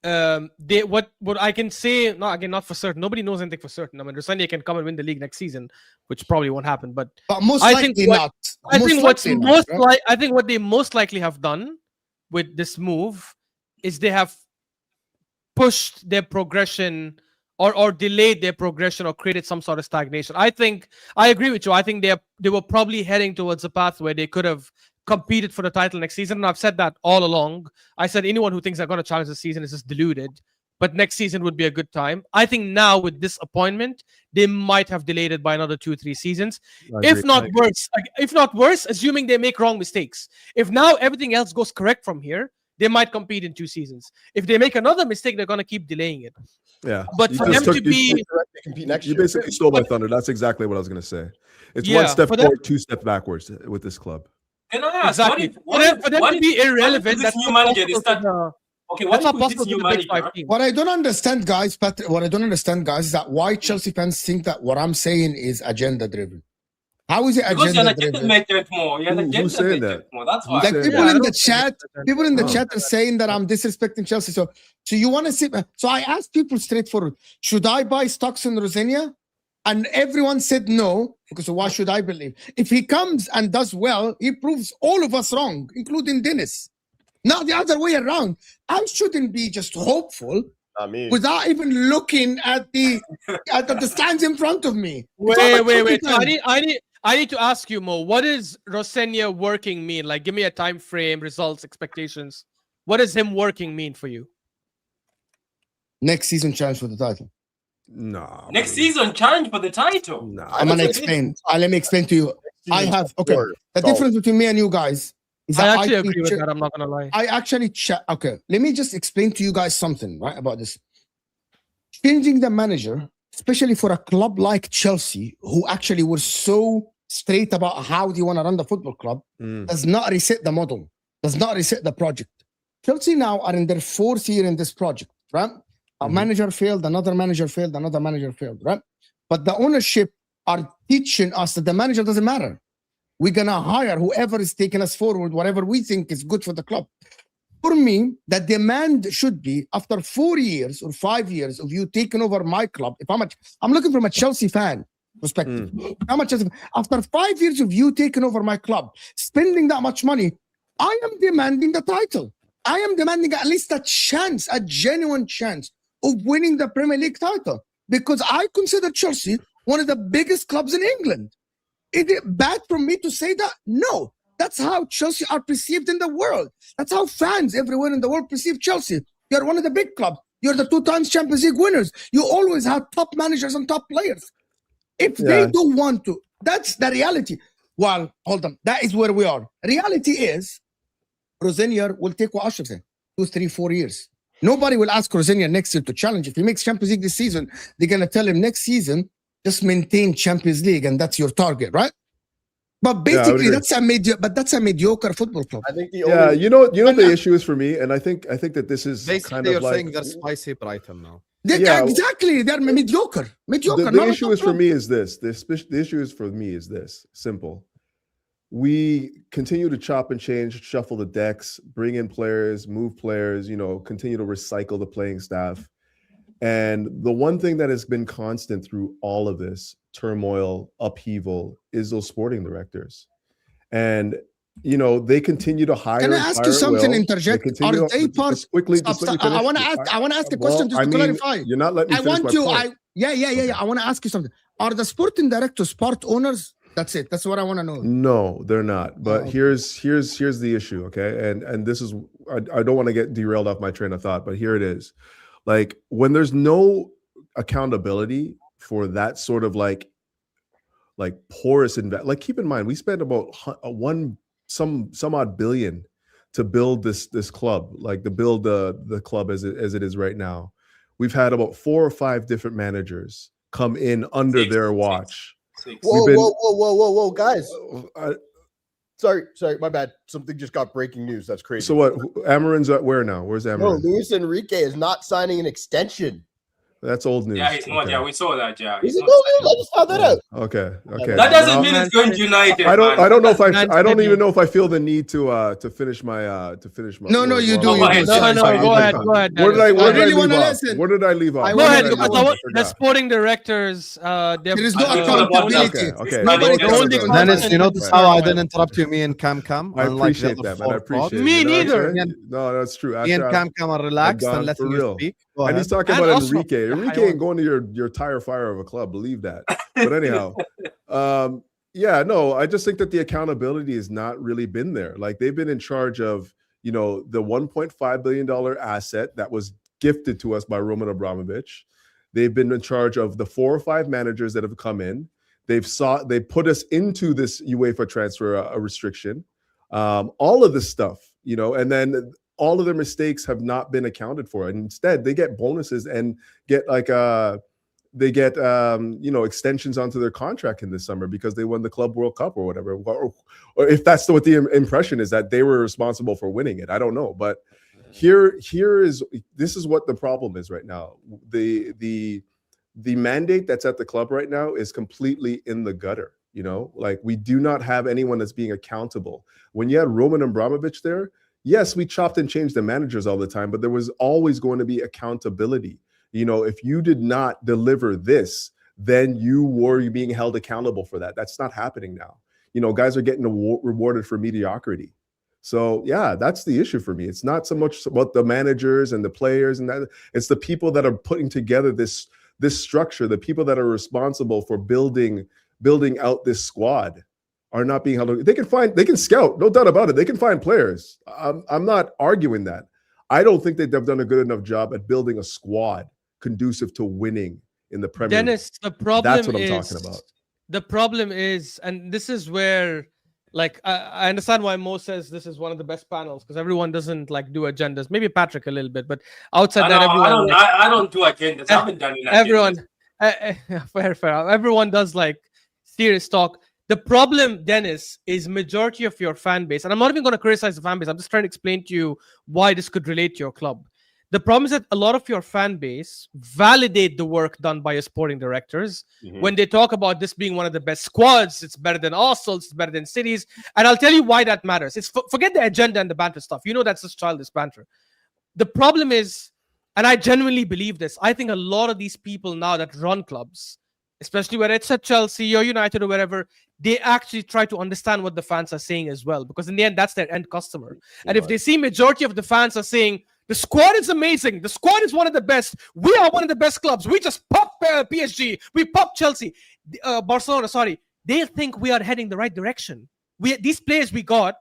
what I can say, not for certain. Nobody knows anything for certain. I mean, Rosenior can come and win the league next season, which probably won't happen. But most I likely think not. I think what they most likely have done with this move is they have pushed their progression or delayed their progression or created some sort of stagnation. I agree with you. I think they were probably heading towards a path where they could have competed for the title next season. And I've said that all along. I said anyone who thinks they're going to challenge the season is just deluded. But next season would be a good time. I think now with this appointment, they might have delayed it by another 2-3 seasons. If not worse, assuming they make wrong mistakes. If now everything else goes correct from here, they might compete in 2 seasons. If they make another mistake, they're going to keep delaying it. Yeah. But for them to be... You basically stole my thunder. That's exactly what I was going to say. It's one step forward, 2 steps backwards with this club. Can I ask, exactly. For them to be irrelevant, this new manager is that... Okay, what not possible to the big 5 team? What I don't understand, guys, Patrick, is that why Chelsea fans think that what I'm saying is agenda driven. How is it agenda driven? Who's saying that? That's why. Like people in the chat are saying that I'm disrespecting Chelsea. So you want to see? So I asked people straightforward: should I buy stocks in Rosenior? And everyone said no, because why should I believe? If he comes and does well, he proves all of us wrong, including Dennis. Not the other way around. I shouldn't be just hopeful without even looking at the stands in front of me. Wait. So I need to ask you, Mo. What does Rosenior working mean? Like, give me a time frame, results, expectations. What does him working mean for you? Next season challenge for the title. No. Next season challenge for the title. No. I'm gonna explain. Let me explain to you. The difference between me and you guys is that I actually agree with that. I'm not gonna lie. I actually okay. Let me just explain to you guys something right about this. Changing the manager, especially for a club like Chelsea, who actually were so straight about how they want to run the football club, does not reset the model, does not reset the project. Chelsea now are in their 4th year in this project, right? A manager failed, another manager failed, another manager failed, right? But the ownership are teaching us that the manager doesn't matter. We're going to hire whoever is taking us forward, whatever we think is good for the club. For me, the demand should be after 4 years or 5 years of you taking over my club. I'm looking from a Chelsea fan perspective. After 5 years of you taking over my club, spending that much money, I am demanding the title. I am demanding at least a chance, a genuine chance of winning the Premier League title, because I consider Chelsea one of the biggest clubs in England. Is it bad for me to say that? No. That's how Chelsea are perceived in the world. That's how fans everywhere in the world perceive Chelsea. You're one of the big clubs. You're the 2 times Champions League winners. You always have top managers and top players. If they don't want to, that's the reality. Well, hold on. That is where we are. Reality is, Rosenior will take what Ashraf said, 2, 3, 4 years. Nobody will ask Rosenior next year to challenge. If he makes Champions League this season, they're going to tell him next season, just maintain Champions League, and that's your target, right? But basically, that's a mediocre football club. I think you know the issue is for me, and I think that this is basically kind of you're like, saying they're spicy Brighton now. Exactly, they're mediocre. The issue is for me is this. The issue is for me is this. Simple. We continue to chop and change, shuffle the decks, bring in players, move players, continue to recycle the playing staff. And the one thing that has been constant through all of this turmoil, upheaval, is those sporting directors. And, they continue to hire. Can I ask you something, interject? Are they part? I want to ask a question just to clarify. You're not letting me finish my point. I want to ask you something. Are the sporting directors part owners? That's it. That's what I want to know. No, they're not. But here's the issue, okay? And this is, I don't want to get derailed off my train of thought, but here it is. Like, when there's no accountability for that sort of like porous like, keep in mind, we spent about some odd billion to build this club, like to build the club as it is right now. We've had about 4 or 5 different managers come in under their watch. Whoa, guys. Sorry, my bad. Something just got breaking news. That's crazy. So what? Amarin's at where now? Where's No, Amarin? Luis Enrique is not signing an extension. That's old news. Yeah, he's not. Okay. Yeah, we saw that. Yeah, Is he's it? not No, signing. I just found that out. Okay. That doesn't Now- mean it's going to United. I don't. man. I don't know if Man I don't City. even know if I feel the need to finish my No, you do. No, You do. no, Sorry, no, sorry, go you do. ahead, go ahead. Where did I Dennis. really leave wanna off? listen. Where did I leave off? I Go wanna ahead, know. because I the sporting directors. There is no I don't know about accountability. that. Okay. Nobody The takes only accountability. Dennis, you notice how I didn't Right. interrupt you, me and Cam. I unlike the appreciate other that, man. I four appreciate pods. it. Me You know what I'm neither. saying? No, that's true. Me and Ashraf, Cam are relaxed gone and letting for you real. speak. Go and ahead. he's talking And about also- Enrique. Enrique ain't going to your tire fire of a club. Believe that. But anyhow, yeah, no, I just think that the accountability has not really been there. Like they've been in charge of, the $1.5 billion asset that was gifted to us by Roman Abramovich. They've been in charge of the 4 or 5 managers that have come in. They put us into this UEFA transfer restriction. All of this stuff, and then all of their mistakes have not been accounted for. And instead, they get bonuses and get extensions onto their contract in this summer because they won the Club World Cup or whatever. Or if that's what the impression is, that they were responsible for winning it. I don't know. But this is what the problem is right now. The mandate that's at the club right now is completely in the gutter. Like we do not have anyone that's being accountable. When you had Roman Abramovich there, yes, we chopped and changed the managers all the time, but there was always going to be accountability. If you did not deliver this, then you were being held accountable for that. That's not happening now. Guys are getting rewarded for mediocrity. So yeah, that's the issue for me. It's not so much about the managers and the players and that. It's the people that are putting together this structure. The people that are responsible for building out this squad are not being held. They can scout, no doubt about it. They can find players. I'm not arguing that. I don't think that they've done a good enough job at building a squad conducive to winning in the Premier League. Dennis, the problem That's what I'm is, talking about. The problem is, and this is where, I understand why Mo says this is one of the best panels because everyone doesn't do agendas. Maybe Patrick a little bit, but outside that, everyone. I don't do agendas. I haven't done it. Everyone, fair. Everyone does serious talk. The problem, Dennis, is majority of your fan base, and I'm not even going to criticize the fan base. I'm just trying to explain to you why this could relate to your club. The problem is that a lot of your fan base validate the work done by your sporting directors when they talk about this being one of the best squads. It's better than Arsenal, it's better than Cities. And I'll tell you why that matters. It's forget the agenda and the banter stuff. That's just childish banter. The problem is, and I genuinely believe this, I think a lot of these people now that run clubs, especially whether it's at Chelsea or United or wherever, they actually try to understand what the fans are saying as well. Because in the end, that's their end customer. And if they see majority of the fans are saying, the squad is amazing. The squad is one of the best. We are one of the best clubs. We just pop PSG. We pop Chelsea. Barcelona, sorry. They think we are heading the right direction. These players we got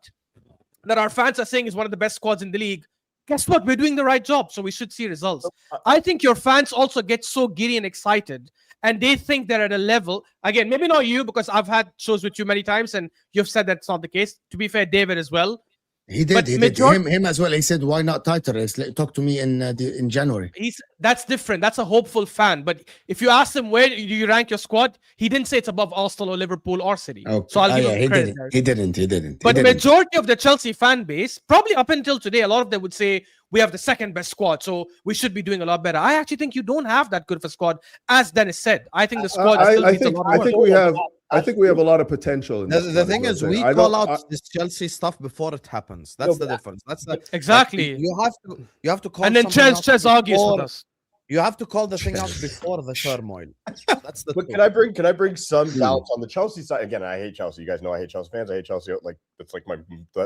that our fans are saying is one of the best squads in the league. Guess what? We're doing the right job. So we should see results. I think your fans also get so giddy and excited. And they think they're at a level. Again, maybe not you, because I've had shows with you many times and you've said that's not the case. To be fair, David as well. He did. Him as well. He said, "Why not title race? Talk to me in January." That's different. That's a hopeful fan. But if you ask him where do you rank your squad, he didn't say it's above Arsenal or Liverpool or City. Okay. So I'll give him credit. He didn't. But majority of the Chelsea fan base, probably up until today, a lot of them would say we have the second best squad, so we should be doing a lot better. I actually think you don't have that good of a squad, as Dennis said. I think the squad still needs a lot of work. I think we have a lot a lot of potential. The thing is, we call out this Chelsea stuff before it happens. That's the difference. That's exactly. You have to call. And then Ches argues with us. You have to call the thing out before the turmoil. That's the. But thing. can I bring some balance on the Chelsea side? Again, I hate Chelsea. You guys know I hate Chelsea fans. I hate Chelsea. It's like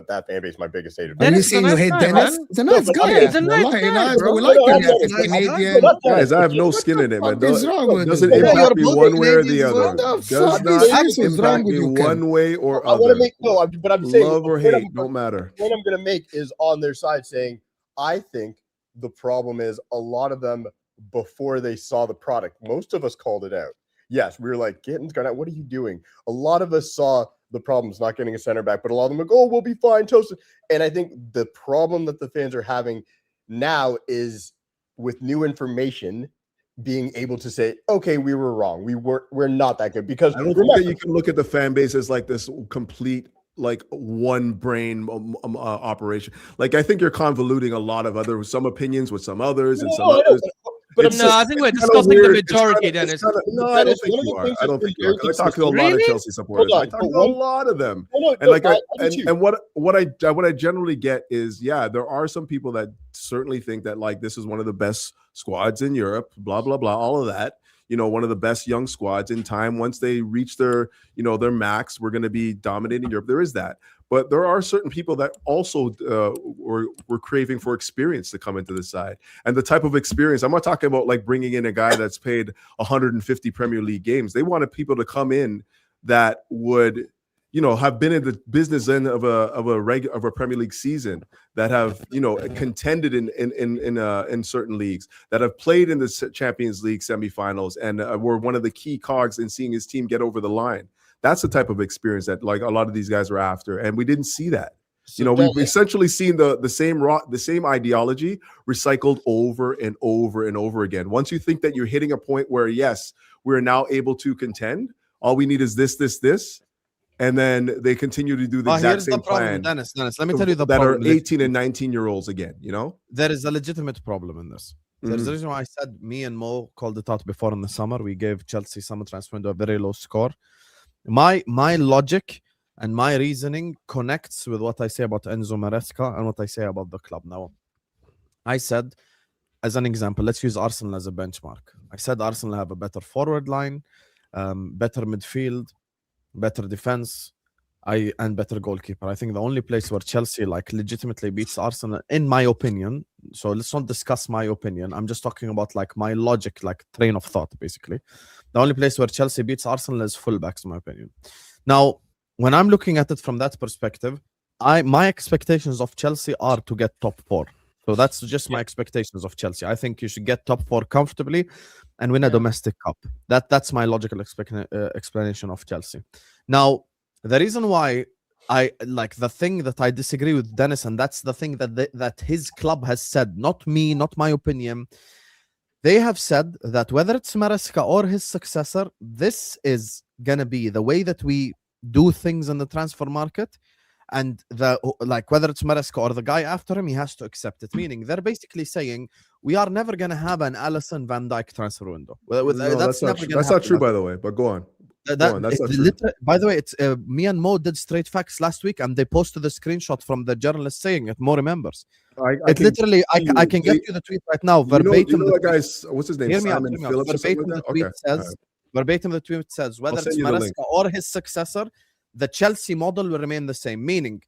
that fan base, my biggest hater. Are you saying you hate Dennis? He's a nice guy. He's a nice guy, bro. We like him. Guys, I have no skin in it, man. Doesn't you? impact me one way or the other. What the Does fuck not is wrong impact with me you, Ken? one way or I want to other. make but I'm saying Love or hate don't matter. What I'm going to make is on their side saying, I think the problem is a lot of them before they saw the product. Most of us called it out. Yes, we were like, Gittin's gone out. What are you doing? A lot of us saw the problems, not getting a center back, but a lot of them are like, oh, we'll be fine, toasted. And I think the problem that the fans are having now is with new information, being able to say, okay, we were wrong. We're not that good. Because I don't think that you can look at the fan base as like this complete like one brain operation. Like I think you're convoluting a lot of some opinions with some others and some others. But It's no, just- I think we're it's kinda discussing the weird. majority, It's Dennis. no, I don't Dennis, think one of you the are. things I don't that's think you are. been 'Cause I talk to a lot of Really? Chelsea supporters. Hold I on, talk but to a lot of them. and like And what I generally get is, yeah, there are some people that certainly think that like this is one of the best squads in Europe, blah blah blah, all of that. You know, one of the best young squads in time. Once they reach their, their max, we're going to be dominating Europe. There is that, but there are certain people that also were craving for experience to come into the side, and the type of experience. I'm not talking about like bringing in a guy that's played 150 Premier League games. They wanted people to come in that would, have been in the business end of a Premier League season, that have, contended in certain leagues, that have played in the Champions League semifinals, and were one of the key cogs in seeing his team get over the line. That's the type of experience that like a lot of these guys are after, and we didn't see that. We've essentially seen the same ideology recycled over and over and over again. Once you think that you're hitting a point where yes, we're now able to contend, all we need is this. And then they continue to do the exact here's same the problem, plan. Dennis, let me tell you the that problem. are 18 and 19-year-olds again, There is a legitimate problem in this. There's the reason why I said me and Mo called it out before in the summer. We gave Chelsea summer transfer window a very low score. My logic and my reasoning connects with what I say about Enzo Maresca and what I say about the club. Now, I said, as an example, let's use Arsenal as a benchmark. I said Arsenal have a better forward line, better midfield, better defense, and better goalkeeper. I think the only place where Chelsea like legitimately beats Arsenal, in my opinion, so let's not discuss my opinion, I'm just talking about like my logic, like train of thought, basically. The only place where Chelsea beats Arsenal is fullbacks, in my opinion. Now, when I'm looking at it from that perspective, my expectations of Chelsea are to get top 4. So that's just my expectations of Chelsea. I think you should get top 4 comfortably and win a domestic cup. That's my logical explanation of Chelsea. Now, the reason why I like the thing that I disagree with Dennis, and that's the thing that his club has said, not me, not my opinion. They have said that whether it's Maresca or his successor, this is gonna be the way that we do things in the transfer market. And whether it's Maresca or the guy after him, he has to accept it. Meaning they're basically saying we are never going to have an Alisson Van Dijk transfer window. That's not true, by the way. But go on. That's not true. By the way, it's me and Mo did Straight Facts last week, and they posted a screenshot from the journalist saying it. Mo remembers. I can get you the tweet right now. Verbatim. You know that guy's, what's his name? Hear me out. Simon Phillips. Verbatim the tweet says whether it's Maresca or his successor, the Chelsea model will remain the same, meaning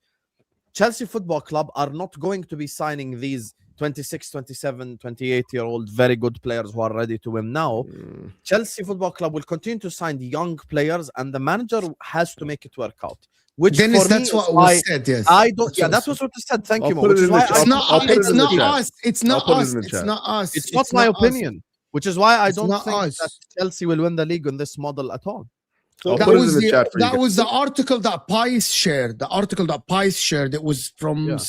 Chelsea Football Club are not going to be signing these 26, 27, 28-year-old very good players who are ready to win now. Chelsea Football Club will continue to sign young players, and the manager has to make it work out. Which Dennis, for me that's what was said. Yes, I don't. Yeah, that was what was said. Thank you, Mo. It's not us. It's not us. It's not us. It's not my opinion. Which is why I don't think us. that Chelsea will win the league on this model at all. So that was the article that Pice shared. The article that Pice shared. It was from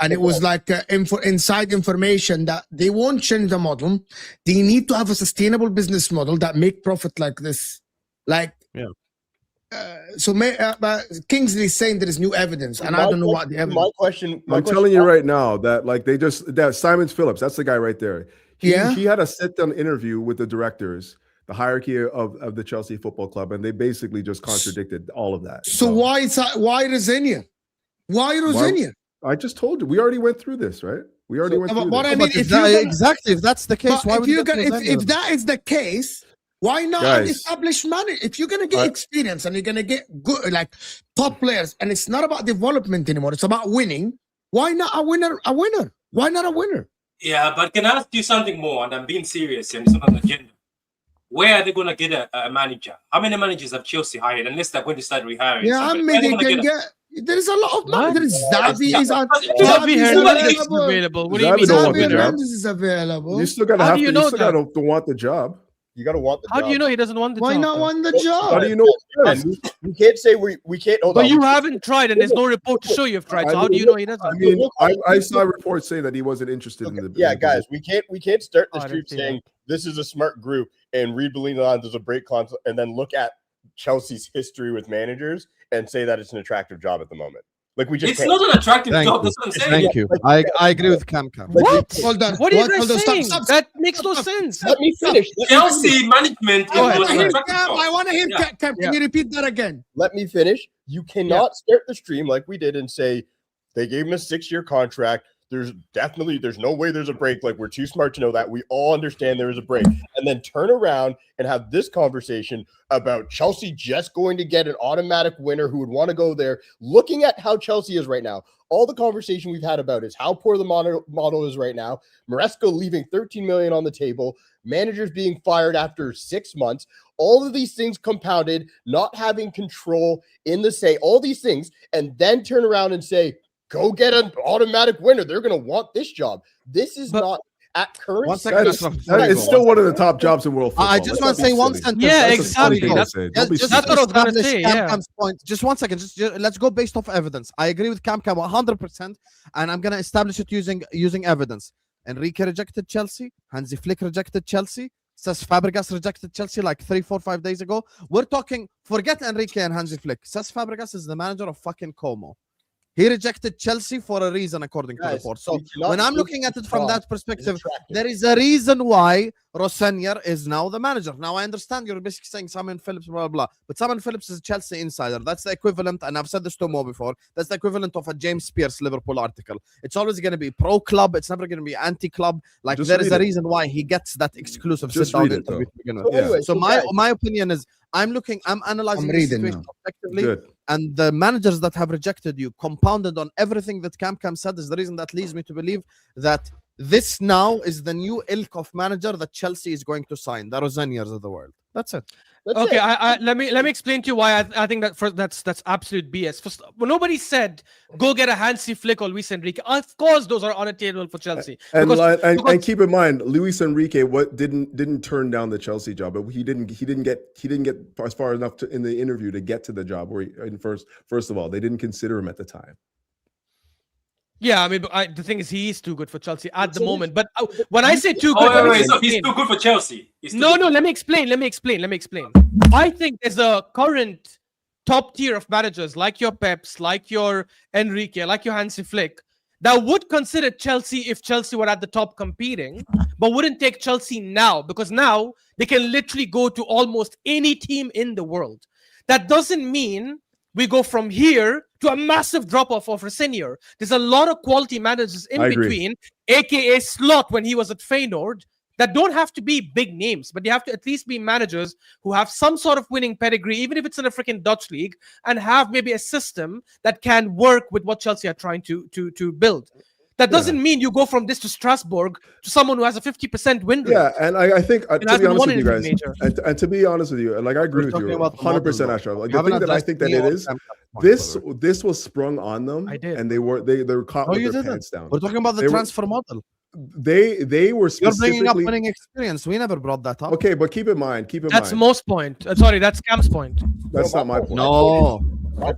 and it was like inside information that they won't change the model. They need to have a sustainable business model that make profit like this. Kingsley is saying there is new evidence, and I don't know what the evidence. I'm telling you right now that like that Simon Phillips, that's the guy right there. He had a sit-down interview with the directors, the hierarchy of the Chelsea Football Club, and they basically just contradicted all of that. So why Rosenior? Why Rosenior? I just told you. We already went through this, right? We already went through this. I mean, if that's the case, why if that is the case, why not an established manager? If you're gonna get experience and you're gonna get good, like top players, and it's not about development anymore, it's about winning. Why not a winner? Why not a winner? Yeah, but can I ask you something more? And I'm being serious here. It's not on the agenda. Where are they going to get a manager? How many managers have Chelsea hired? Unless they're going to start rehiring. Yeah, I mean, they can get. There is a lot of managers. Xavi is available. What do you mean? Xavi Hernandez is available. You still got to you still got to want the job. You got to want the job. How do you know he doesn't want the job? Why not want the job? How do you know? We can't say we can't. But you haven't tried, and there's no report to show you've tried. So how do you know he doesn't? I mean, I saw reports saying that he wasn't interested in the. Yeah, guys, we can't start the street saying this is a smart group and read Belina on there's a break console and then look at Chelsea's history with managers and say that it's an attractive job at the moment. Like we just It's can't. not an attractive Thank job. you. That's what I'm saying. Thank you. I agree with Cam. What? Hold on. What are you Hold guys on, stop, saying? stop, That makes no sense. Let me finish. Chelsea management. I It want was to an hear attractive Cam. job. I want to hear Yeah. Cam. Can you repeat that again? Let me finish. You cannot start the stream like we did and say they gave him a 6-year contract. There's no way there's a break. Like, we're too smart to know that. We all understand there is a break. And then turn around and have this conversation about Chelsea just going to get an automatic winner who would want to go there. Looking at how Chelsea is right now, all the conversation we've had about is how poor the model is right now. Maresca leaving 13 million on the table, managers being fired after 6 months, all of these things compounded, not having control in the say, all these things, and then turn around and say, go get an automatic winner. They're going to want this job. This is not at current. One second, That's, Ashraf. that is still one of the top jobs in world football. I just want Let's to not say be one silly. sentence. Yeah, That's a exactly. funny That's- thing. Don't be Just That's silly. what I was gonna establish say, Cam yeah. Cam's point. Just one second. Just let's go based off evidence. I agree with Cam 100%, and I'm gonna establish it using evidence. Enrique rejected Chelsea. Hansi Flick rejected Chelsea. Cesc Fabregas rejected Chelsea like 3, 4, 5 days ago. We're talking. Forget Enrique and Hansi Flick. Cesc Fabregas is the manager of fucking Como. He rejected Chelsea for a reason, according to Guys, report. So we cannot when I'm take looking at this it from job that as perspective, attractive. there is a reason why Rosenior is now the manager. Now I understand you're basically saying Simon Phillips, blah, blah, blah. But Simon Phillips is a Chelsea insider. That's the equivalent, and I've said this to Mo before, that's the equivalent of a James Spears Liverpool article. It's always going to be pro-club. It's never going to be anti-club. Like, Just there is read a it. reason why he gets that exclusive Just sit-down read it, interview though. to begin with. So anyway, So guys, my opinion is, I'm analyzing I'm the reading situation now. objectively, Good. and the managers that have rejected you, compounded on everything that Cam said, is the reason that leads me to believe that this now is the new ilk of manager that Chelsea is going to sign, the Roseniors of the world. That's it. that's Okay, it. let me explain to you why I think that's absolute BS. First, well, nobody said go get a Hansi Flick or Luis Enrique. Of course, those are on a table for Chelsea. And, Because- and keep in mind, Luis Enrique didn't turn down the Chelsea job, but he didn't get as far enough in the interview to get to the job. First of all, they didn't consider him at the time. Yeah, I mean, the thing is, he is too good for Chelsea at the moment. But when I say too good, Oh, let me wait, so he's explain. too good for Chelsea. No, let me explain. I think there's a current top tier of managers like your Peps, like your Enrique, like your Hansi Flick, that would consider Chelsea if Chelsea were at the top competing, but wouldn't take Chelsea now, because now they can literally go to almost any team in the world. That doesn't mean we go from here to a massive drop-off of Rosenior. There's a lot of quality managers in I agree. between, aka Slot when he was at Feyenoord, that don't have to be big names, but they have to at least be managers who have some sort of winning pedigree, even if it's in a freaking Dutch league, and have maybe a system that can work with what Chelsea are trying to build. That doesn't mean you go from this to Strasbourg to someone who has a 50% win rate. Yeah, and I think to be hasn't honest won with you anything guys, major. and to be honest with you, like I agree We're with you, talking about the 100%, model, Ashraf. Like You the thing haven't that I addressed think that me it on is, Cam Cam's point, this was sprung on them, I did. and they were caught No, with you their didn't. pants down. We're talking about the They were- transfer model. They were You're bringing up specifically winning experience. We never brought that up. okay, but keep in mind, That's Mo's point. Sorry, that's Cam's point. that's No, not my point. No. My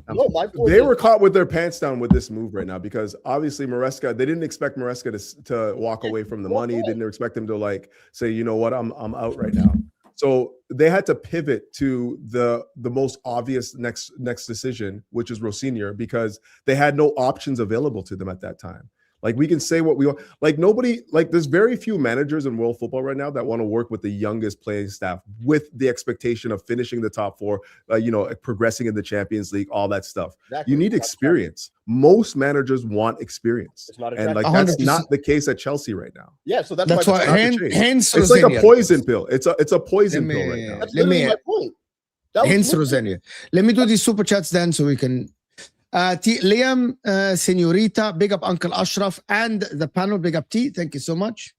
point They is- were caught with their pants down with this move right now because obviously Maresca, they didn't expect Maresca to walk away from the money. Didn't expect him to like say, you know what, I'm out right now. So they had to pivot to the most obvious next decision, which is Rosenior, because they had no options available to them at that time. Like, we can say what we want. Like, nobody, like, there's very few managers in world football right now that want to work with the youngest playing staff with the expectation of finishing the top four, progressing in the Champions League, all that stuff. Exactly. You need experience. Most managers want experience. It's not And like, attractive. that's 100%. not the case at Chelsea right now. Yeah, so that's That's my why not the point. change. hence It's like a Rosenior. poison pill. It's a poison Let pill me- right now. That's Let literally me- my point. That was Hence literally- Rosenior. Let me do these super chats then so we can. Liam, Senorita, big up Uncle Ashraf, and the panel, big up T. Thank you so much.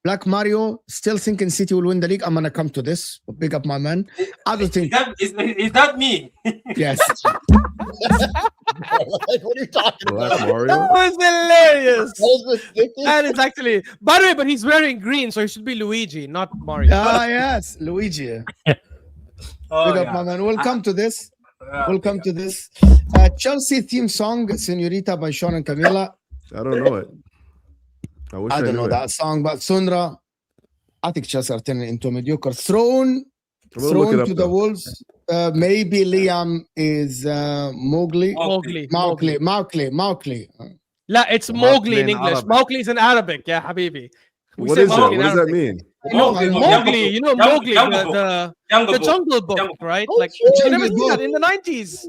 Black Mario, still thinking City will win the league. I'm gonna come to this. But big up my man. I don't think. Is that me? Yes. Like, what are you talking Black about? Mario. That was hilarious. That was ridiculous. That is actually, by the way, but he's wearing green, so he should be Luigi, not Mario. Yes, Luigi. Oh, Big up yeah. my man. We'll come to this. We'll come to this. Chelsea theme song, Senorita by Sean and Camila. I don't know it. I wish I don't knew know it. that song, but Sundra, I think Chelsea are turning into a mediocre. Thrown We'll look it up, to the though. wolves. maybe Liam is Mowgli. Mowgli. Mowgli. La, it's Mowgli Mowgli in in English. Arabic. Mowgli is in Arabic. Yeah, Habibi. We What say is it? Mowgli What in does that Arabic. mean? Mowgli, you know Mowgli, Jungle Book. the Jungle Jungle Book, Jungle Book. right? Oh, Like, sure. you never Jungle seen that Book. in the 90s.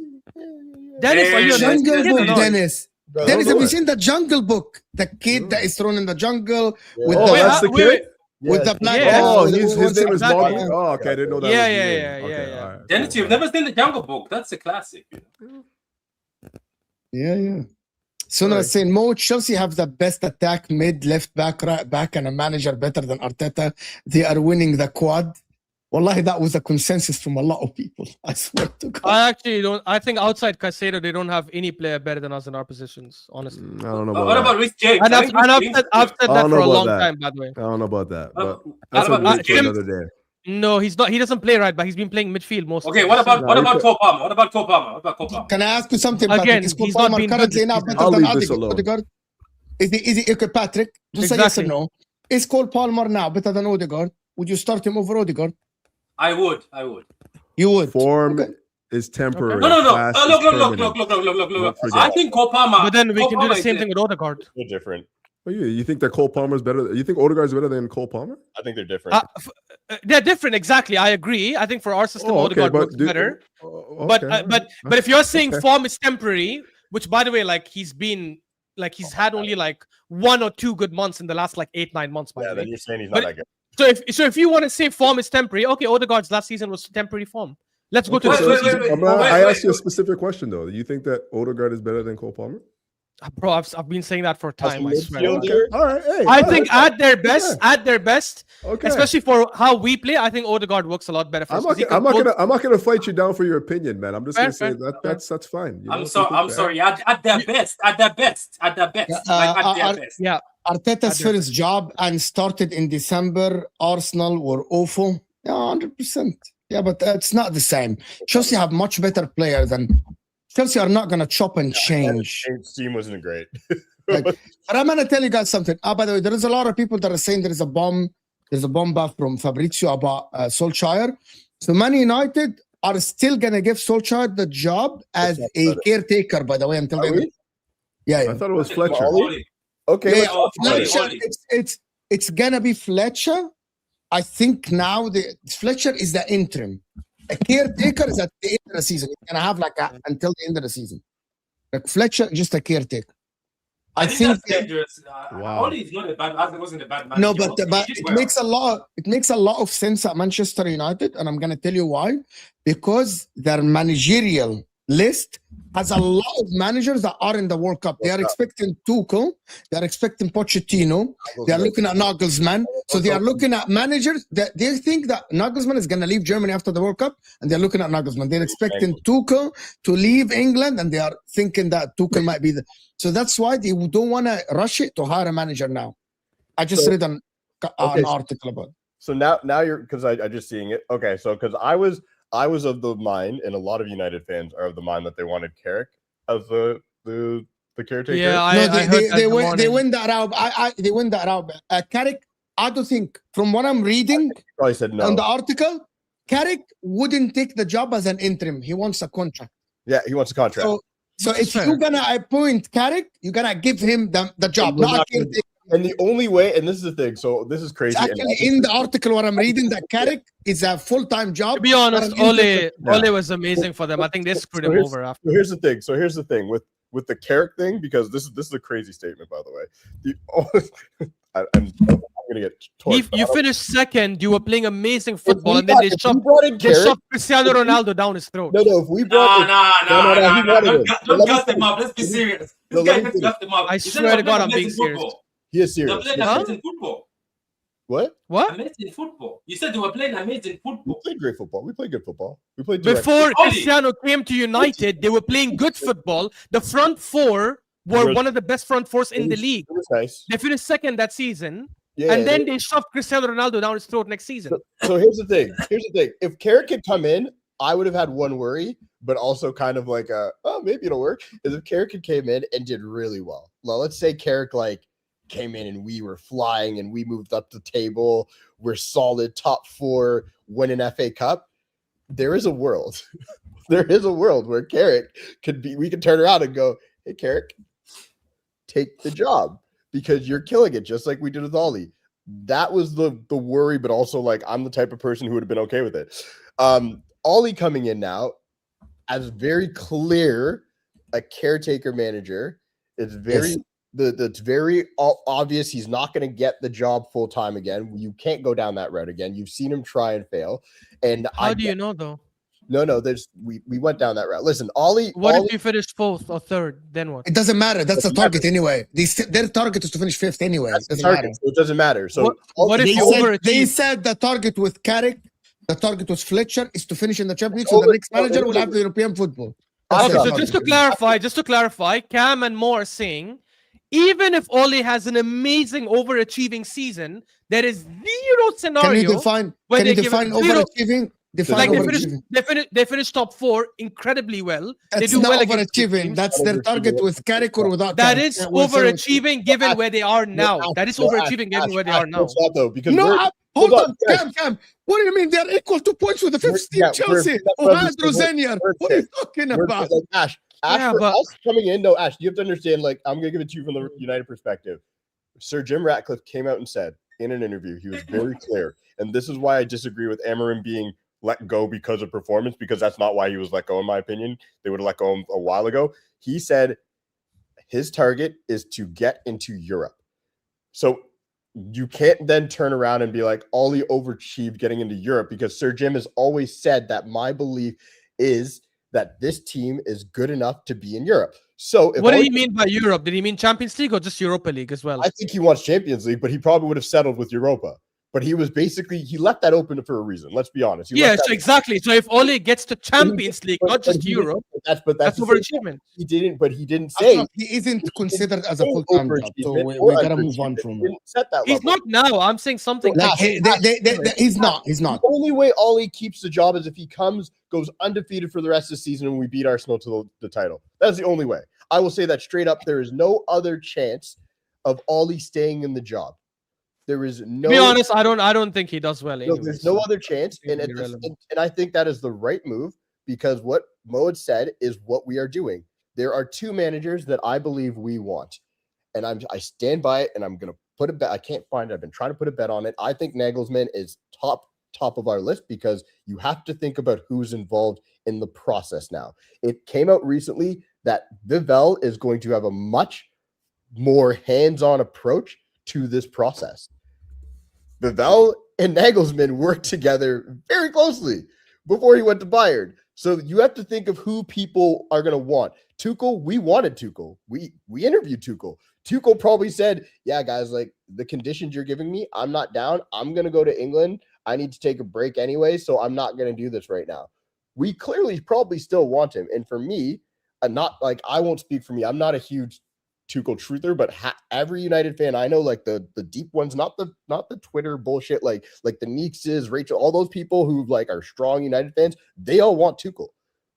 Dennis, are you a Yes, Jungle yes, Book, yes. Dennis. Bro, Dennis, know have you it. seen the Jungle Book? The kid that is thrown in the jungle with Oh, Wait, that's the wait, kid? with the black. Yeah. Oh, with the- his with name is the- Mowgli. Exactly. Oh, okay. I didn't know that Yeah, was his yeah, name. yeah, Okay, yeah. all right. Dennis, cool. you've never seen the Jungle Book. That's a classic. Yeah. So now saying Mo, Chelsea have the best attack, mid, left back, right back, and a manager better than Arteta. They are winning the quad. Wallahi, that was a consensus from a lot of people. I swear to God. I actually don't. I think outside Caicedo, they don't have any player better than us in our positions, honestly. I don't know about What that. about Rhys James? And I I've, think and Rhys I've James said, is I've good. said I that don't for know a about long that. time, by the way. I don't know about that. But What that's a about debate for James? another day. No, he's not. He doesn't play right back. He's been playing midfield most. Okay, of what the about season. what you about could- Cole Palmer? What about Cole Palmer? What about Cole Palmer? Can I ask you something, Again, Patrick? Is Cole he's not Palmer been good currently this now season. better I'll than leave this alone. Odegaard? Is he okay, Patrick? Just say yes or Exactly. no. Is Cole Palmer now better than Odegaard? Would you start him over Odegaard? I would. You would. Form Okay. is temporary. No. Class is Look. permanent. Look. Don't forget. I think Cole Palmer. But then we Cole can do the Palmer same is thing with Odegaard. They're different. Oh, you think that Cole Palmer is better? You think Odegaard is better than Cole Palmer? I think they're different. They're different, exactly. I agree. I think for our system, Odegaard works better. But if you're saying form is temporary, which by the way, like he's had only like 1 or 2 good months in the last like 8-9 months. By Yeah, the then way. you're saying he's not But- that good. So if you want to say form is temporary, okay, Odegaard's last season was temporary form. Let's go to Wait, the wait, season. wait, wait. I asked you a specific question though. You think that Odegaard is better than Cole Palmer? Bro, I've been saying that for time. I swear. midfielder, All right. Hey, I all think right. at their best, Okay. especially for how we play, I think Odegaard works a lot better for us. 'cause he I'm not controls- gonna fight you down for your opinion, man. I'm just gonna Fair, say that that's fine. You know, I'm if you think I'm that- sorry. At their best. Like at their best. Yeah, Arteta's first job and started in December. Arsenal were awful. Yeah, 100%. Yeah, but it's not the same. Chelsea have much better players than Chelsea are not going to chop and change. James' team wasn't great. Like, but I'm going to tell you guys something. By the way, there is a lot of people that are saying there's a bomb back from Fabrizio about Solskjaer. So Man United are still going to give Solskjaer the job as a caretaker, by the way, until Are they... we? Yeah, I yeah. thought it was Fletcher. Oli. Okay, Yeah, let's- Fletcher, it's gonna be Fletcher. I think now Fletcher is the interim. A caretaker is at the end of the season. You're gonna have until the end of the season. Like Fletcher, just a caretaker. I think that's dangerous. Wow. Oli is not a bad. It wasn't a bad man. no, but it makes a lot of sense at Manchester United, and I'm gonna tell you why. Because their managerial list has a lot of managers that are in the World Cup. They are expecting Tuchel, they are expecting Pochettino, they are looking at Nagelsmann. So they are looking at managers that they think that Nagelsmann is going to leave Germany after the World Cup, and they're looking at Nagelsmann. They're expecting Tuchel to leave England, and they are thinking that Tuchel might be the. So that's why they don't want to rush it to hire a manager now. I just read an article about it. So now you're because I just seeing it. Okay, so because I was of the mind, and a lot of United fans are of the mind that they wanted Carrick as the caretaker. Yeah, they win that out. They win that out. Carrick, I don't think, from what I'm reading Probably said no. on the article, Carrick wouldn't take the job as an interim. He wants a contract. Yeah, he wants a contract. So if you're gonna appoint Carrick, you're gonna give him the job, We're not a not gonna- caretaker. And the only way, and this is the thing, so this is crazy. It's actually in the article what I'm reading that Carrick is a full-time job. To be honest, but an interim. Ole was amazing for them. I think they screwed him over after. So here's the thing with the Carrick thing, because this is a crazy statement, by the way. I'm gonna get torched. You finished second. You were playing amazing football, and then they If we shoved brought in Carrick, Cristiano Ronaldo down his throat. no, if we brought in, Don't gas them up. Let's be serious. This guy has gas them up. I swear to God, I'm being serious. he is They're serious. playing Huh? amazing football. What? What? Amazing football. You said they were playing amazing We football. played great football. We played good football. We played direct. Before Oli. Cristiano came to United, they were playing good football. The front four were one of the best front fours in the league. It was nice. They finished second that season, Yeah. and then they shoved Cristiano Ronaldo down his throat next season. So here's the thing. If Carrick had come in, I would have had one worry, but also kind of like maybe it'll work. Is if Carrick had came in and did really well. Well, let's say Carrick came in and we were flying and we moved up the table. We're solid top 4, win an FA Cup. there is a world. There is a world where Carrick we could turn around and go, hey, Carrick, take the job because you're killing it, just like we did with Ollie. That was the worry, but also like I'm the type of person who would have been okay with it. Ollie coming in now as very clear a caretaker manager. It's very it's very obvious he's not going to get the job full time again. You can't go down that route again. You've seen him try and fail. And How do you know though? No, we went down that route. Listen, Ollie. What Ollie, if you finish 4th or 3rd? Then what? It doesn't matter. That's the target anyway. Their target is to finish 5th anyway. That's It the doesn't target, matter. so it doesn't matter. So what if They you said, overachieve? they said the target with Carrick, the target with Fletcher is to finish in the Champions League. So the next manager will have the European football. That's Okay, the so just target. to clarify, Cam and Mo are saying, even if Ole has an amazing overachieving season, there is zero scenario Can you define? where Can you they give define it zero. overachieving? Define Like overachieving. they finish top 4 incredibly well. They That's do not well against big overachieving. teams. That's their target with Carrick or without That Carrick. is We'll say overachieving given where they are now. That is overachieving given where they are now. It's not though, because hold on, guys. Cam. What do you mean? They're equal to points with the 5th team, Chelsea, who had Rosenior. What are you talking about? Ash, Yeah, for but- us coming in, no, Ash, you have to understand, like, I'm going to give it to you from the United perspective. Sir Jim Ratcliffe came out and said in an interview, he was very clear, and this is why I disagree with Amarim being let go because of performance, because that's not why he was let go, in my opinion. They would have let go him a while ago. He said his target is to get into Europe. So you can't then turn around and be like, Ollie overachieved getting into Europe, because Sir Jim has always said that my belief is that this team is good enough to be in Europe. So What did he mean by Europe? Did he mean Champions League or just Europa League as well? I think he wants Champions League, but he probably would have settled with Europa. But he was basically, he left that open for a reason. Let's be honest. Yeah, so exactly. So if Ole gets to Champions League, not just Europe, that's overachievement. He didn't say he isn't considered as a full-time job. So we gotta move on from that. Set that He's not now. I'm saying something. Like he's not. The only way Ollie keeps the job is if he goes undefeated for the rest of the season and we beat Arsenal to the title. That's the only way. I will say that straight up. There is no other chance of Ollie staying in the job. There is no. To be honest, I don't think he does well. Anyway, there's no other chance, and I think that is the right move, because what Mo had said is what we are doing. There are 2 managers that I believe we want, and I stand by it, and I'm gonna put a bet. I can't find it. I've been trying to put a bet on it. I think Nagelsmann is top of our list, because you have to think about who's involved in the process now. It came out recently that Vivell is going to have a much more hands-on approach to this process. Vivell and Nagelsmann worked together very closely before he went to Bayern. So you have to think of who people are going to want. Tuchel, we wanted Tuchel. We interviewed Tuchel. Tuchel probably said, yeah, guys, like, the conditions you're giving me, I'm not down. I'm going to go to England. I need to take a break anyway, so I'm not going to do this right now. We clearly probably still want him. And for me, not like, I won't speak for me. I'm not a huge Tuchel truther, but every United fan I know, like the deep ones, not the Twitter bullshit, like the Neekses, Rachel, all those people who like are strong United fans, they all want Tuchel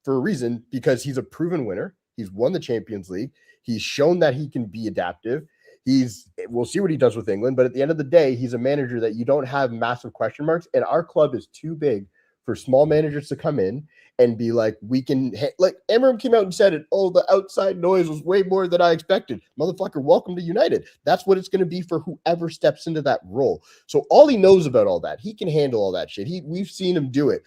for a reason, because he's a proven winner. He's won the Champions League. He's shown that he can be adaptive. We'll see what he does with England, but at the end of the day, he's a manager that you don't have massive question marks, and our club is too big for small managers to come in and be like, we can, like Amarim came out and said it, oh, the outside noise was way more than I expected. Motherfucker, welcome to United. That's what it's going to be for whoever steps into that role. So all he knows about all that, he can handle all that shit. We've seen him do it.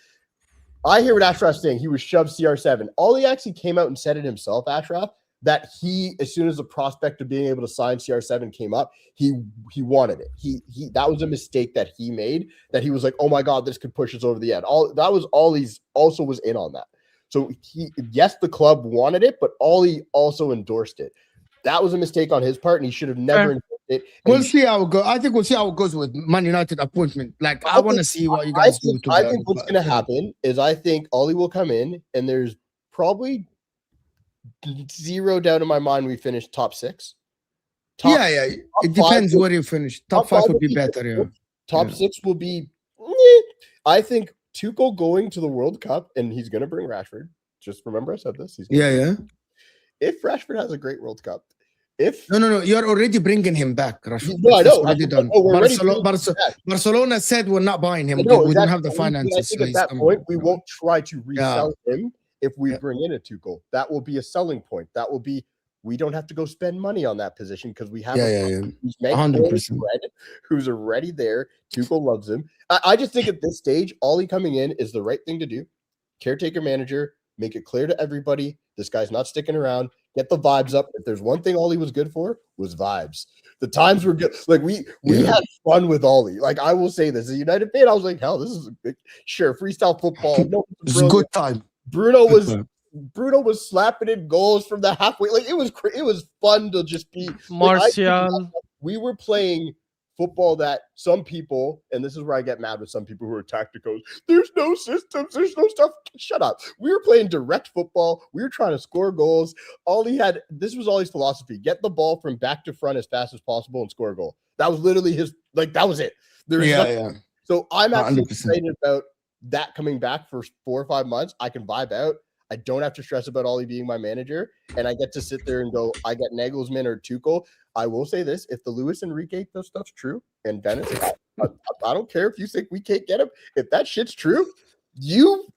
I hear what Ashraf's saying. He was shoved CR7. All he actually came out and said it himself, Ashraf, that he, as soon as the prospect of being able to sign CR7 came up, he wanted it. He that was a mistake that he made, that he was like, oh my God, this could push us over the edge. That was Ollie's also was in on that. So yes, the club wanted it, but Ollie also endorsed it. That was a mistake on his part, and he should have never endorsed it. We'll see how it goes. I think we'll see how it goes with Man United appointment. Like, I want to see what you guys do. I think what's going to happen is I think Ollie will come in, and there's probably zero doubt in my mind we finish top 6. It depends where you finish. Top 5 would be better. Yeah. Top 6 will be. I think Tuchel going to the World Cup, and he's going to bring Rashford. Just remember, I said this. Yeah. If Rashford has a great World Cup, If No. You're already bringing him back, Rashford. No, I That's know. already done. Oh, we're already Barcelona said we're not buying him. I know, We don't exactly. have the And finances. I think so at he's that coming. point, we won't try to resell him if we Yeah. bring in a Tuchel. That will be a selling point. That will be, we don't have to go spend money on that position because we have who's 100%. who's already there. Tuchel loves him. I just think at this stage, Ollie coming in is the right thing to do. Caretaker manager, make it clear to everybody, this guy's not sticking around. Get the vibes up. If there's one thing Ollie was good for, was vibes. The times were good. Like we had fun with Ollie. Like I will say this, as a United fan, I was like, hell, this is sure freestyle football. No, It's a good time. Bruno was slapping in goals from the halfway. Like it was fun to just be Martial. We were playing football that some people, and this is where I get mad with some people who are tacticals. There's no systems. There's no stuff. Shut up. We were playing direct football. We were trying to score goals. This was Ollie's philosophy. Get the ball from back to front as fast as possible and score a goal. That was literally that was it. So I'm actually 100%. excited about that coming back for 4 or 5 months. I can vibe out. I don't have to stress about Ollie being my manager, and I get to sit there and go, I get Nagelsmann or Tuchel. I will say this, if the Luis Enrique stuff's true, and Dennis, I don't care if you think we can't get him. If that shit's true, you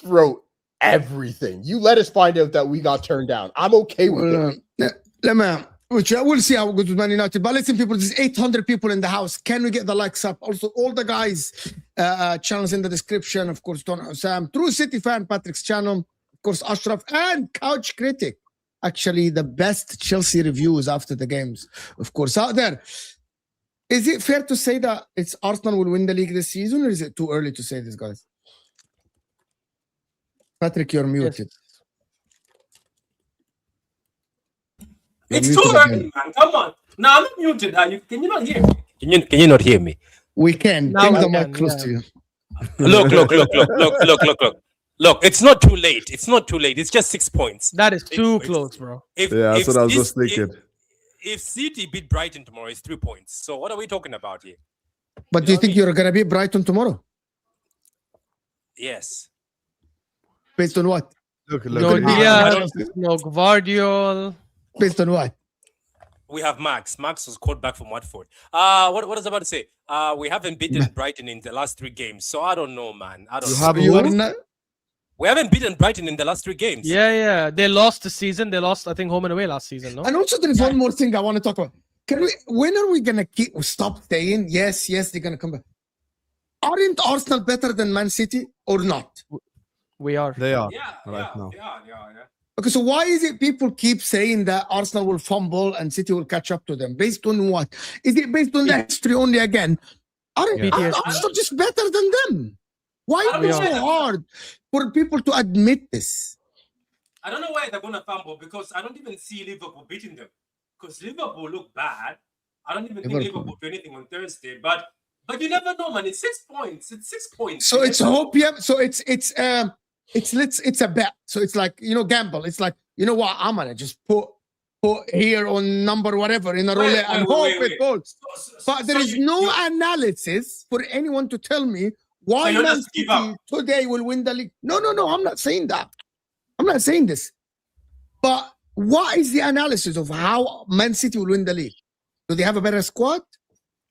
throw everything. You let us find out that we got turned down. I'm okay with it. We'll see how it goes with Man United. But listen, people, there's 800 people in the house. Can we get the likes up? Also, all the guys' channels in the description. Of course, Don Husam, True City Fan, Patrick's channel. Of course, Ashraf and Couch Critic. Actually, the best Chelsea reviews after the games, of course, out there. Is it fair to say that it's Arsenal will win the league this season, or is it too early to say this, guys? Patrick, you're muted. It's too early, man. Come on. No, I'm not muted. Can you not hear me? Can you not hear me? We can. Now Bring we the mic can, close yeah. to you. Look, it's not too late. It's not too late. It's just 6 points. That is too close, bro. That's what I was just thinking. If City beat Brighton tomorrow, it's 3 points. So what are we talking about here? But do you think you're going to beat Brighton tomorrow? Yes. Based on what? No Diaz, no Gvardiol. Based on what? We have Max. Max was called back from Watford. What was I about to say? We haven't beaten Brighton in the last 3 games. So I don't know, man. I don't know. We haven't beaten Brighton in the last 3 games. Yeah. They lost the season. They lost, I think, home and away last season, no? And also, there is one more thing I want to talk about. When are we going to stop saying, yes, they're going to come back? Aren't Arsenal better than Man City or not? We are. They are now. Okay, so why is it people keep saying that Arsenal will fumble and City will catch up to them? Based on what? Is it based on the history only again? Aren't Arsenal just better than them? Why is it so hard for people to admit this? I don't know why they're going to fumble because I don't even see Liverpool beating them. Because Liverpool look bad. I don't even think Liverpool do anything on Thursday. But you never know, man. It's 6 points. It's 6 points. So it's hope, So it's a bet. So it's like, gamble. It's like, you know what? I'm gonna just put here on number whatever in a roulette and hope it goes. But there is no analysis for anyone to tell me why Man City today will win the league. No. I'm not saying that. I'm not saying this. But what is the analysis of how Man City will win the league? Do they have a better squad?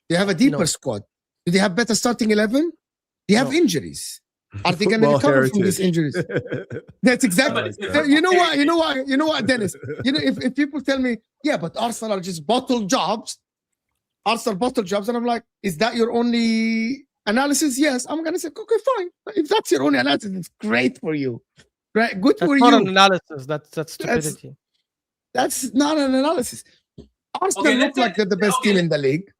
Do they have a deeper squad? Do they have better starting 11? Do they have injuries? Are they going to recover from these injuries? That's exactly. You know what, Dennis? If people tell me, yeah, but Arsenal are just bottle jobs, and I'm like, is that your only analysis? Yes, I'm going to say, okay, fine. If that's your only analysis, it's great for you, right? Good for you. That's not an analysis. That's stupidity. That's not an analysis. Arsenal look like they're the best team in the league.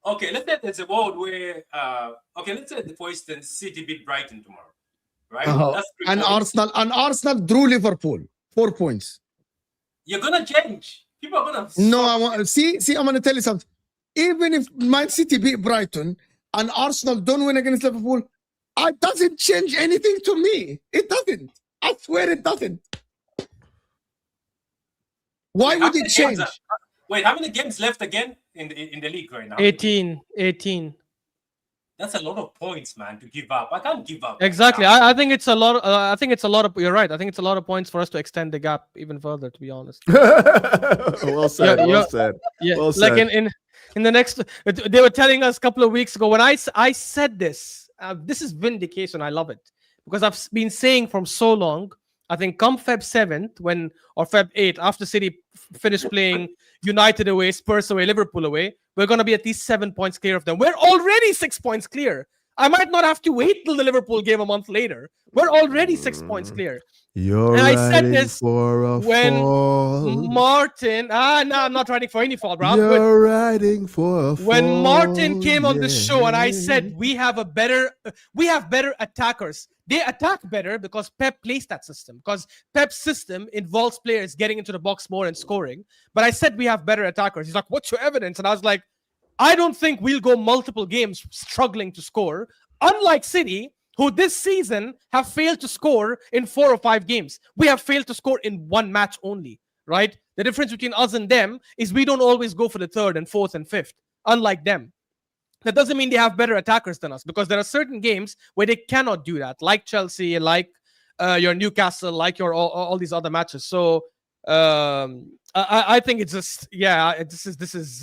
Okay, let's say there's a world where, let's say, for instance, City beat Brighton tomorrow, right? That's and Arsenal drew Liverpool 4 points. You're gonna change. People are gonna. No, I want see. I'm gonna tell you something. Even if Man City beat Brighton and Arsenal don't win against Liverpool, it doesn't change anything to me. It doesn't. I swear it doesn't. Why would it change? Wait, how many games left again in the league right now? 18. That's a lot of points, man, to give up. I can't give up. Exactly. I think it's a lot. I think it's a lot of. You're right. I think it's a lot of points for us to extend the gap even further. To be honest. Well said. Yeah, Well said. Yeah. Well Like said. in the next, they were telling us a couple of weeks ago when I said this. This is vindication. I love it because I've been saying from so long. I think come Feb 7th or Feb 8th after City finished playing United away, Spurs away, Liverpool away, we're going to be at least 7 points clear of them. We're already 6 points clear. I might not have to wait till the Liverpool game a month later. We're already 6 points clear. You're And I said riding this for a when fall. Martin, no, I'm not writing for any fall, bro. You're riding for a fall. When Martin came on the show and I said we have better attackers. They attack better because Pep plays that system. Because Pep's system involves players getting into the box more and scoring. But I said we have better attackers. He's like, what's your evidence? And I was like, I don't think we'll go multiple games struggling to score. Unlike City, who this season have failed to score in 4 or 5 games. We have failed to score in 1 match only, right? The difference between us and them is we don't always go for the 3rd and 4th and 5th, unlike them. That doesn't mean they have better attackers than us because there are certain games where they cannot do that, like Chelsea, like your Newcastle, like your all these other matches. So I think it's just this is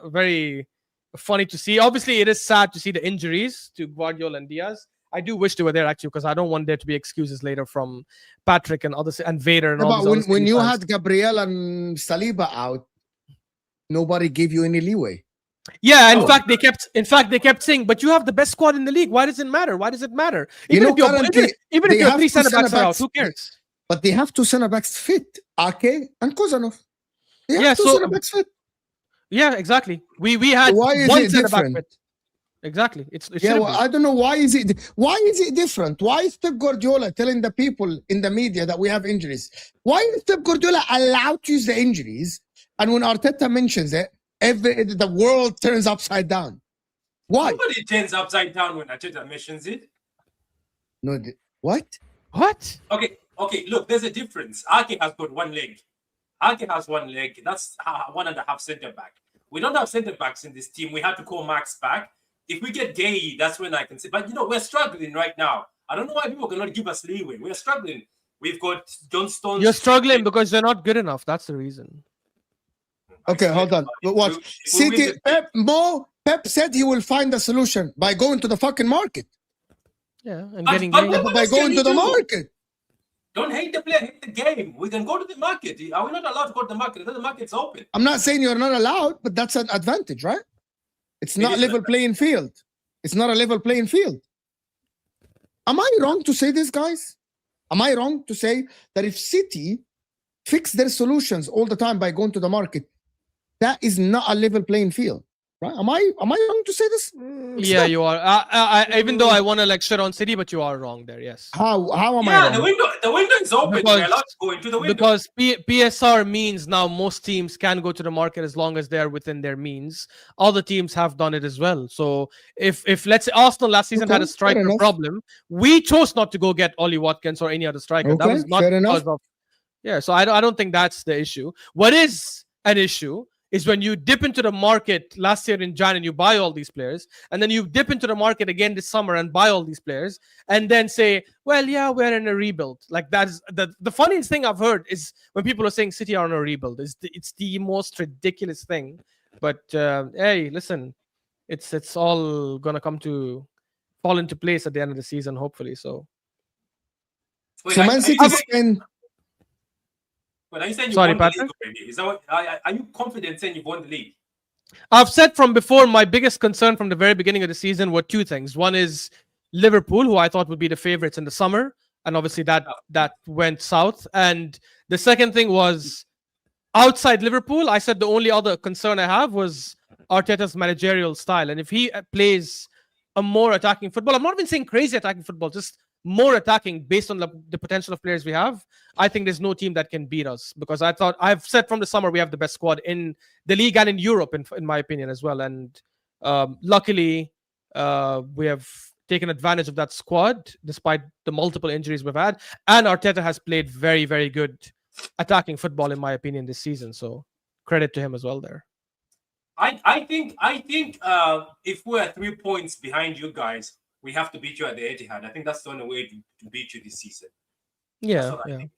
very funny to see. Obviously, it is sad to see the injuries to Guardiola and Diaz. I do wish they were there actually because I don't want there to be excuses later from Patrick and others and Vader and all. But when you had Gabriel and Saliba out, nobody gave you any leeway. Yeah, in fact, they kept saying, "But you have the best squad in the league. Why does it matter? Why does it matter? Even if your 3 centre backs are out, who cares?" But they have 2 centre backs fit, Ake and Kozanov. They have 2 centre backs fit. Yeah, exactly. We had Why is 1 it centre back different? fit. Exactly. It's Yeah, well, I don't know why is it different? Why is Pep Guardiola telling the people in the media that we have injuries? Why is Pep Guardiola allowed to use the injuries? And when Arteta mentions it, the world turns upside down. Why? Nobody turns upside down when Arteta mentions it. No, what? What? Okay. Look, there's a difference. Ake has got 1 leg. Ake has 1 leg. That's 1.5 centre back. We don't have centre backs in this team. We have to call Max back. If we get Gay, that's when I can say. But we're struggling right now. I don't know why people cannot give us leeway. We're struggling. We've got John Stones. You're struggling because they're not good enough. That's the reason. Okay, hold on. Watch. City. Pep said he will find a solution by going to the fucking market. Yeah, and getting but by going to the market. Don't hate the player, hate the game. We can go to the market. Are we not allowed to go to the market? The market's open. I'm not saying you're not allowed, but that's an advantage, right? It's not a level playing field. It's not a level playing field. Am I wrong to say this, guys? Am I wrong to say that if City fix their solutions all the time by going to the market, that is not a level playing field? Right? Am I wrong to say this? Yeah, you are. Even though I want to lecture on City, but you are wrong there. Yes. How am I wrong? The window is open. We're allowed to go into the window. Because PSR means now most teams can go to the market as long as they're within their means. Other teams have done it as well. So if let's say Arsenal last season had a striker problem, we chose not to go get Ollie Watkins or any other striker. That was not because of. Yeah, so I don't think that's the issue. What is an issue is when you dip into the market last year in Jan and you buy all these players, and then you dip into the market again this summer and buy all these players, and then say, well, yeah, we're in a rebuild. Like that's the funniest thing I've heard is when people are saying City are in a rebuild. It's the most ridiculous thing. But hey, listen, it's all gonna fall into place at the end of the season, hopefully. So Man City spend. But are you saying Sorry, won the Patrick? league already? Is that what, are you confident saying you've won the league? I've said from before, my biggest concern from the very beginning of the season were 2 things. One is Liverpool, who I thought would be the favorites in the summer, and obviously that went south. And the second thing was outside Liverpool. I said the only other concern I have was Arteta's managerial style, and if he plays a more attacking football, I'm not even saying crazy attacking football, just more attacking based on the potential of players we have, I think there's no team that can beat us, because I've said from the summer we have the best squad in the league and in Europe, in my opinion as well. And luckily, we have taken advantage of that squad despite the multiple injuries we've had. And Arteta has played very, very good attacking football, in my opinion, this season. So credit to him as well there. I think if we're 3 points behind you guys, we have to beat you at the Etihad. I think that's the only way to beat you this season. Yeah, what I yeah. think.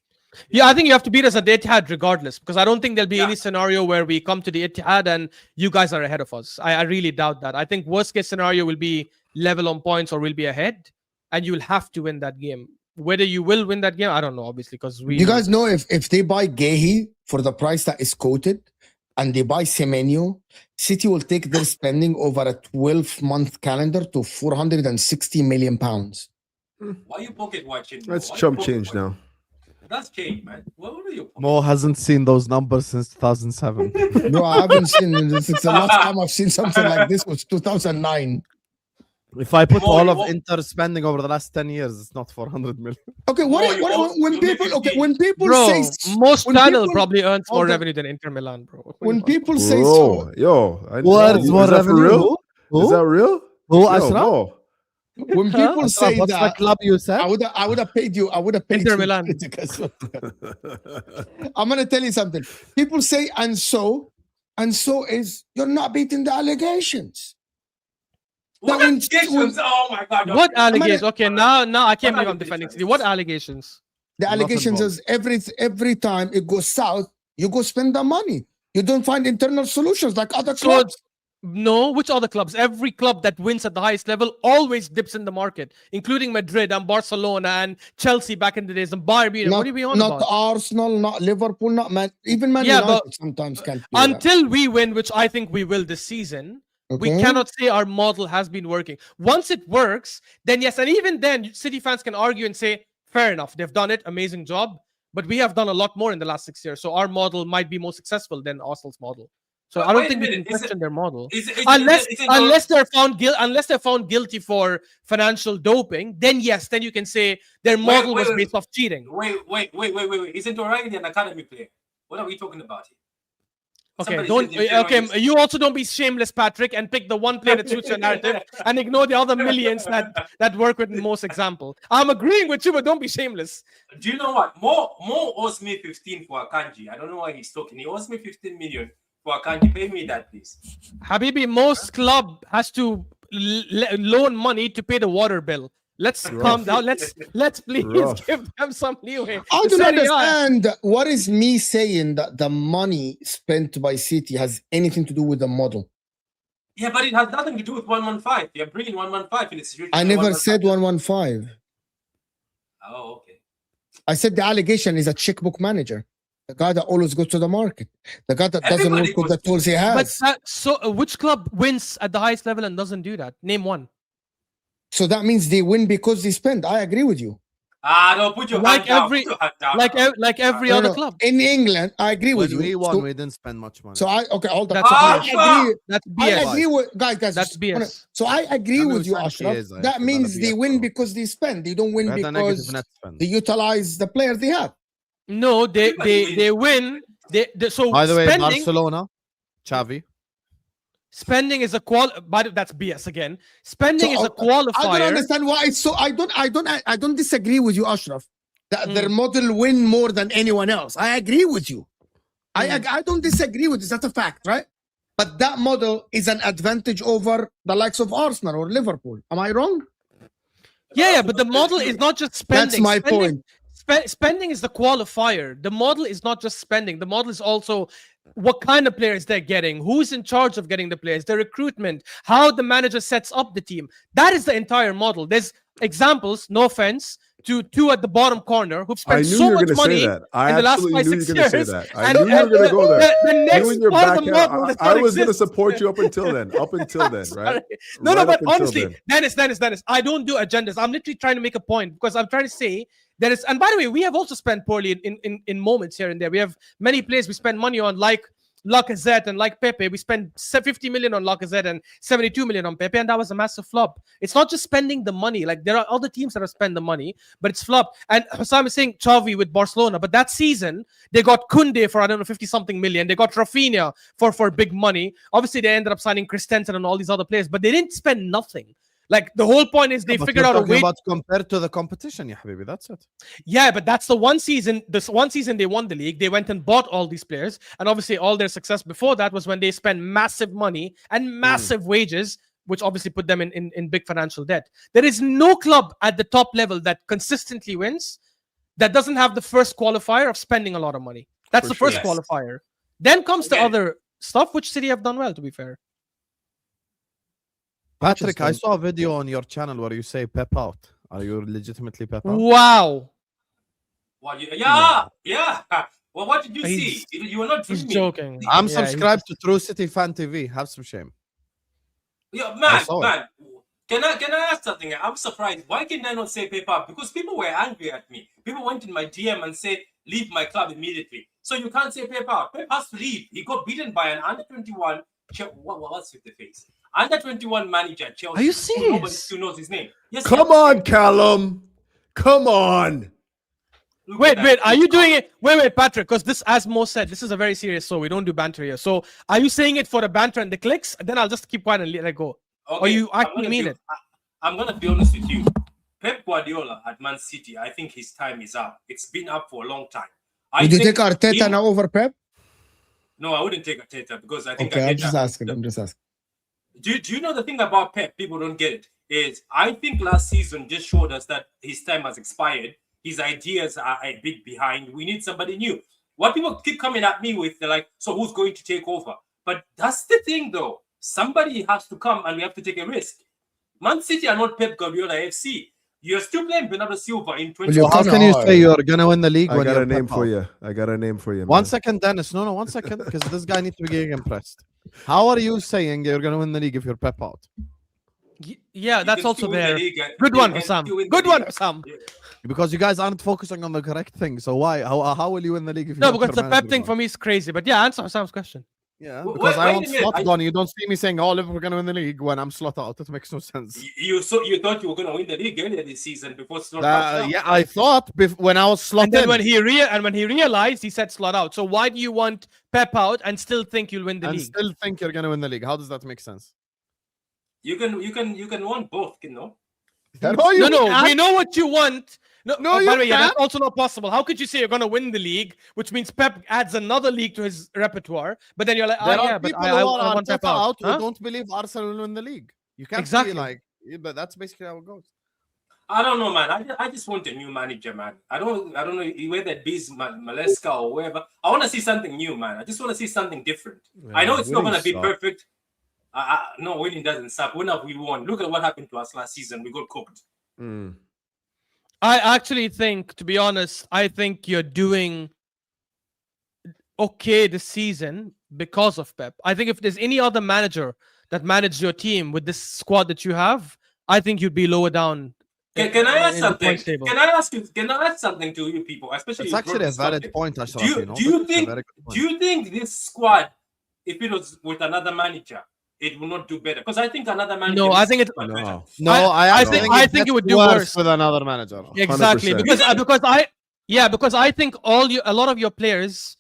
Yeah, I think you have to beat us at the Etihad regardless, because I don't think there'll be Yeah. any scenario where we come to the Etihad and you guys are ahead of us. I really doubt that. I think worst case scenario will be level on points or we'll be ahead, and you'll have to win that game. Whether you will win that game, I don't know, obviously, because we. You guys know if they buy Gehi for the price that is quoted and they buy Semenyo, City will take their spending over a 12-month calendar to 460 million pounds. Why are you pocket watching? Mo? That's Why you chump pocket change watching? now. That's change, man. What are you? Mo hasn't seen those numbers since 2007. No, I haven't seen this. It's the last time I've seen something like this was 2009. If I put Mo, all you of won't- Inter spending over the last 10 years, it's not 400 million. Okay, when people Bro, say most when channel people- probably earns more hold on. revenue than Inter Milan, bro. What do when you want? people say so, Bro, yo, I What's is more that for revenue? real? Who? Is that real? Who, Yo, Ashraf? Mo. when people Ashraf, say what's the that, club you said? I would have paid you. I would have paid Inter you. Milan. I'm gonna tell you something. People say and so is you're not beating the allegations. What That means- allegations? Oh my god! What allegations? gonna- Okay, now I can't What believe I'm defending allegations? City. What allegations? The Not allegations involved. is every time it goes south, you go spend the money. You don't find internal solutions like other So clubs. no, which other clubs? Every club that wins at the highest level always dips in the market, including Madrid and Barcelona and Chelsea back in the days and Bayern Munich. What are you on Not about? Arsenal, not Liverpool, not Man. Even Man Yeah, United but sometimes can't do that. Until we win, which I think we will this season, we Okay? cannot say our model has been working. Once it works, then yes, and even then, City fans can argue and say, fair enough, they've done it, amazing job. But we have done a lot more in the last 6 years, so our model might be more successful than Arsenal's model. So I don't Wait a think we minute, can question their model. Unless Unless they're found guilty for financial doping, then yes, then you can say their model was based off cheating. Wait. Isn't already an academy player? What are we talking about here? Okay, Somebody said they're doing you also don't be shameless, Patrick, and pick the one player that suits your narrative and ignore the other millions that work with most example. I'm agreeing with you, but don't be shameless. Do you know what? Mo owes me 15 for Akanji. I don't know why he's talking. He owes me 15 million for Akanji. Pay me that, please. Habibi, most club has to loan money to pay the water bill. Let's calm down. Let's please Rough. give them some leeway. I The don't Serie A- understand what is me saying that the money spent by City has anything to do with the model. Yeah, but it has nothing to do with 115. You're bringing 115 in a situation. I where never 115 said 115. Oh, okay. I said the allegation is a checkbook manager, the guy that always goes to the market, the guy that doesn't Everybody work with goes the tools he has. But which club wins at the highest level and doesn't do that? Name one. So that means they win because they spend. I agree with you. Don't put your Like hand down. every- Put your hand down. Like every No, other no. club. In England, I agree with When you. we won, So, we didn't spend much money. so hold on. That's I BS. agree. That's I BS. agree with guys. That's BS. So I agree Tell me with you, which Ashraf. is, I That should means be they a win pro. because they spend. They don't we win had a negative because net spend. they utilize the players they have. No, they Everybody win. So By the way, spending Barcelona, Xavi. spending is a but that's BS again. Spending So, is a qualifier. I don't understand why it's so. I don't disagree with you, Ashraf. That their model win more than anyone else. I agree with you. I don't disagree with this. That's a fact, right? But that model is an advantage over the likes of Arsenal or Liverpool. Am I wrong? Yeah, but the model is not just spending. That's my point. Spending is the qualifier. The model is not just spending. The model is also what kind of players they're getting, who's in charge of getting the players, the recruitment, how the manager sets up the team. That is the entire model. There's examples, no offense, to two at the bottom corner who've I spent knew so you were much going to say money that. I in the last absolutely 5, knew you 6 were going to say years. that. I knew you were going to go there. The You next and your part of the back model end. does I not was going to exist. support you up until then. Up until then, right? No, Right but up until honestly, then. Dennis, I don't do agendas. I'm literally trying to make a point because I'm trying to say there is, and by the way, we have also spent poorly in moments here and there. We have many players we spend money on, like Lacazette and like Pepe. We spent 50 million on Lacazette and 72 million on Pepe, and that was a massive flop. It's not just spending the money. Like there are other teams that have spent the money, but it's flop. And Husam is saying Xavi with Barcelona, but that season they got Koundé for I don't know 50 something million. They got Rafinha for big money. Obviously, they ended up signing Christensen and all these other players, but they didn't spend nothing. Like the whole point is they But figured we're out a talking way. about compared to the competition, yeah, habibi. That's it. Yeah, but that's the one season. This one season they won the league. They went and bought all these players, and obviously all their success before that was when they spent massive money and massive wages, which obviously put them in big financial debt. There is no club at the top level that consistently wins that doesn't have the first qualifier of spending a lot of money. That's For the first sure. qualifier. Then comes the Okay. other stuff, which City have done well, to be fair. Patrick, I Interesting. saw a video on your channel where you say Pep out. Are you legitimately Pep out? Wow. Well, yeah. Well, what did you He's- see? You were not He's dreaming. joking. I'm Yeah, subscribed to True City Fan TV. Have some shame. Yeah, I saw it. man. Can I ask something? I'm surprised. Why can I not say paper? Because people were angry at me. People went in my DM and said, leave my club immediately. So you can't say paper. Pep has to leave. He got beaten by an under 21. What's with the face? Under 21 manager Chelsea. Are you who Nobody serious? still knows his name. Yes. Come on, Callum. Come on. Look Wait, at wait, that. are you doing it? Wait, Patrick, because this, as Mo said, this is a very serious show. We don't do banter here. So are you saying it for the banter and the clicks? And then I'll just keep quiet and let it go. Or you I'm actually gonna mean be- it? I'm going to be honest with you. Pep Guardiola at Man City, I think his time is up. It's been up for a long time. Would you think take Arteta he- now over Pep? No, I wouldn't take Arteta because I think Okay, I'm Arteta- just asking. I'm just asking. Do you know the thing about Pep? People don't get it. Is I think last season just showed us that his time has expired. His ideas are a bit behind. We need somebody new. What people keep coming at me with, they're like, so who's going to take over? But that's the thing, though. Somebody has to come, and we have to take a risk. Man City are not Pep Guardiola FC. You're still playing Bernardo Silva in 20. you So how come can you on. say you're gonna win the league I when got you're a name Pep for out? you. I got a name for you. One man. second, Dennis. No, 1 second, because this guy needs to be getting impressed. How are you saying you're gonna win the league if you're Pep out? Yeah, You that's can also still win the there. league and- Good you one, can Husam. still win the Good one, league. Husam. Yeah. Because you guys aren't focusing on the correct thing. So why? How will you win the league if you No, don't because the care Pep manager thing now? for me is crazy. But yeah, answer Husam's question. Yeah, Wait- because I wait a want minute, Slot I- done. You don't see me saying, "Oh, Liverpool gonna win the league" when I'm Slot out. It makes no sense. You thought you were going to win the league earlier this season before Slot backed out. Yeah, I thought when I was Slot And then in, when he realized, he said slot out. So why do you want Pep out and still think you'll win the and league? still think you're gonna win the league. How does that make sense? You can want both, you know. No, you No, can't. we know what you want. No, No, by you the way, yeah, that's can't. also not possible. How could you say you're going to win the league, which means Pep adds another league to his repertoire, but then you're like, There oh are yeah, but people I who want are Pep out. who Huh? don't believe Arsenal will win the league. You can't Exactly. be like, yeah, but that's basically how it goes. I don't know, man. I just want a new manager, man. I don't know whether it be Maleska or whoever. I want to see something new, man. I just want to see something different. I know it's not going to be perfect. No, winning doesn't suck. When have we won? Look at what happened to us last season. We got cooked. Mm. I actually think, to be honest, I think you're doing okay this season because of Pep. I think if there's any other manager that managed your team with this squad that you have, I think you'd be lower down. Can I ask in the something? points table. Can I ask something to you people, especially? It's you actually brought a this valid subject. point, Ashraf. Do you know, do you that's a think very good point. do you think this squad, if it was with another manager, it will not do better? Because I think another manager. No, I think it. much better. No, I think think it would do worse. with another manager. Exactly, 100%. because I think a lot of your players,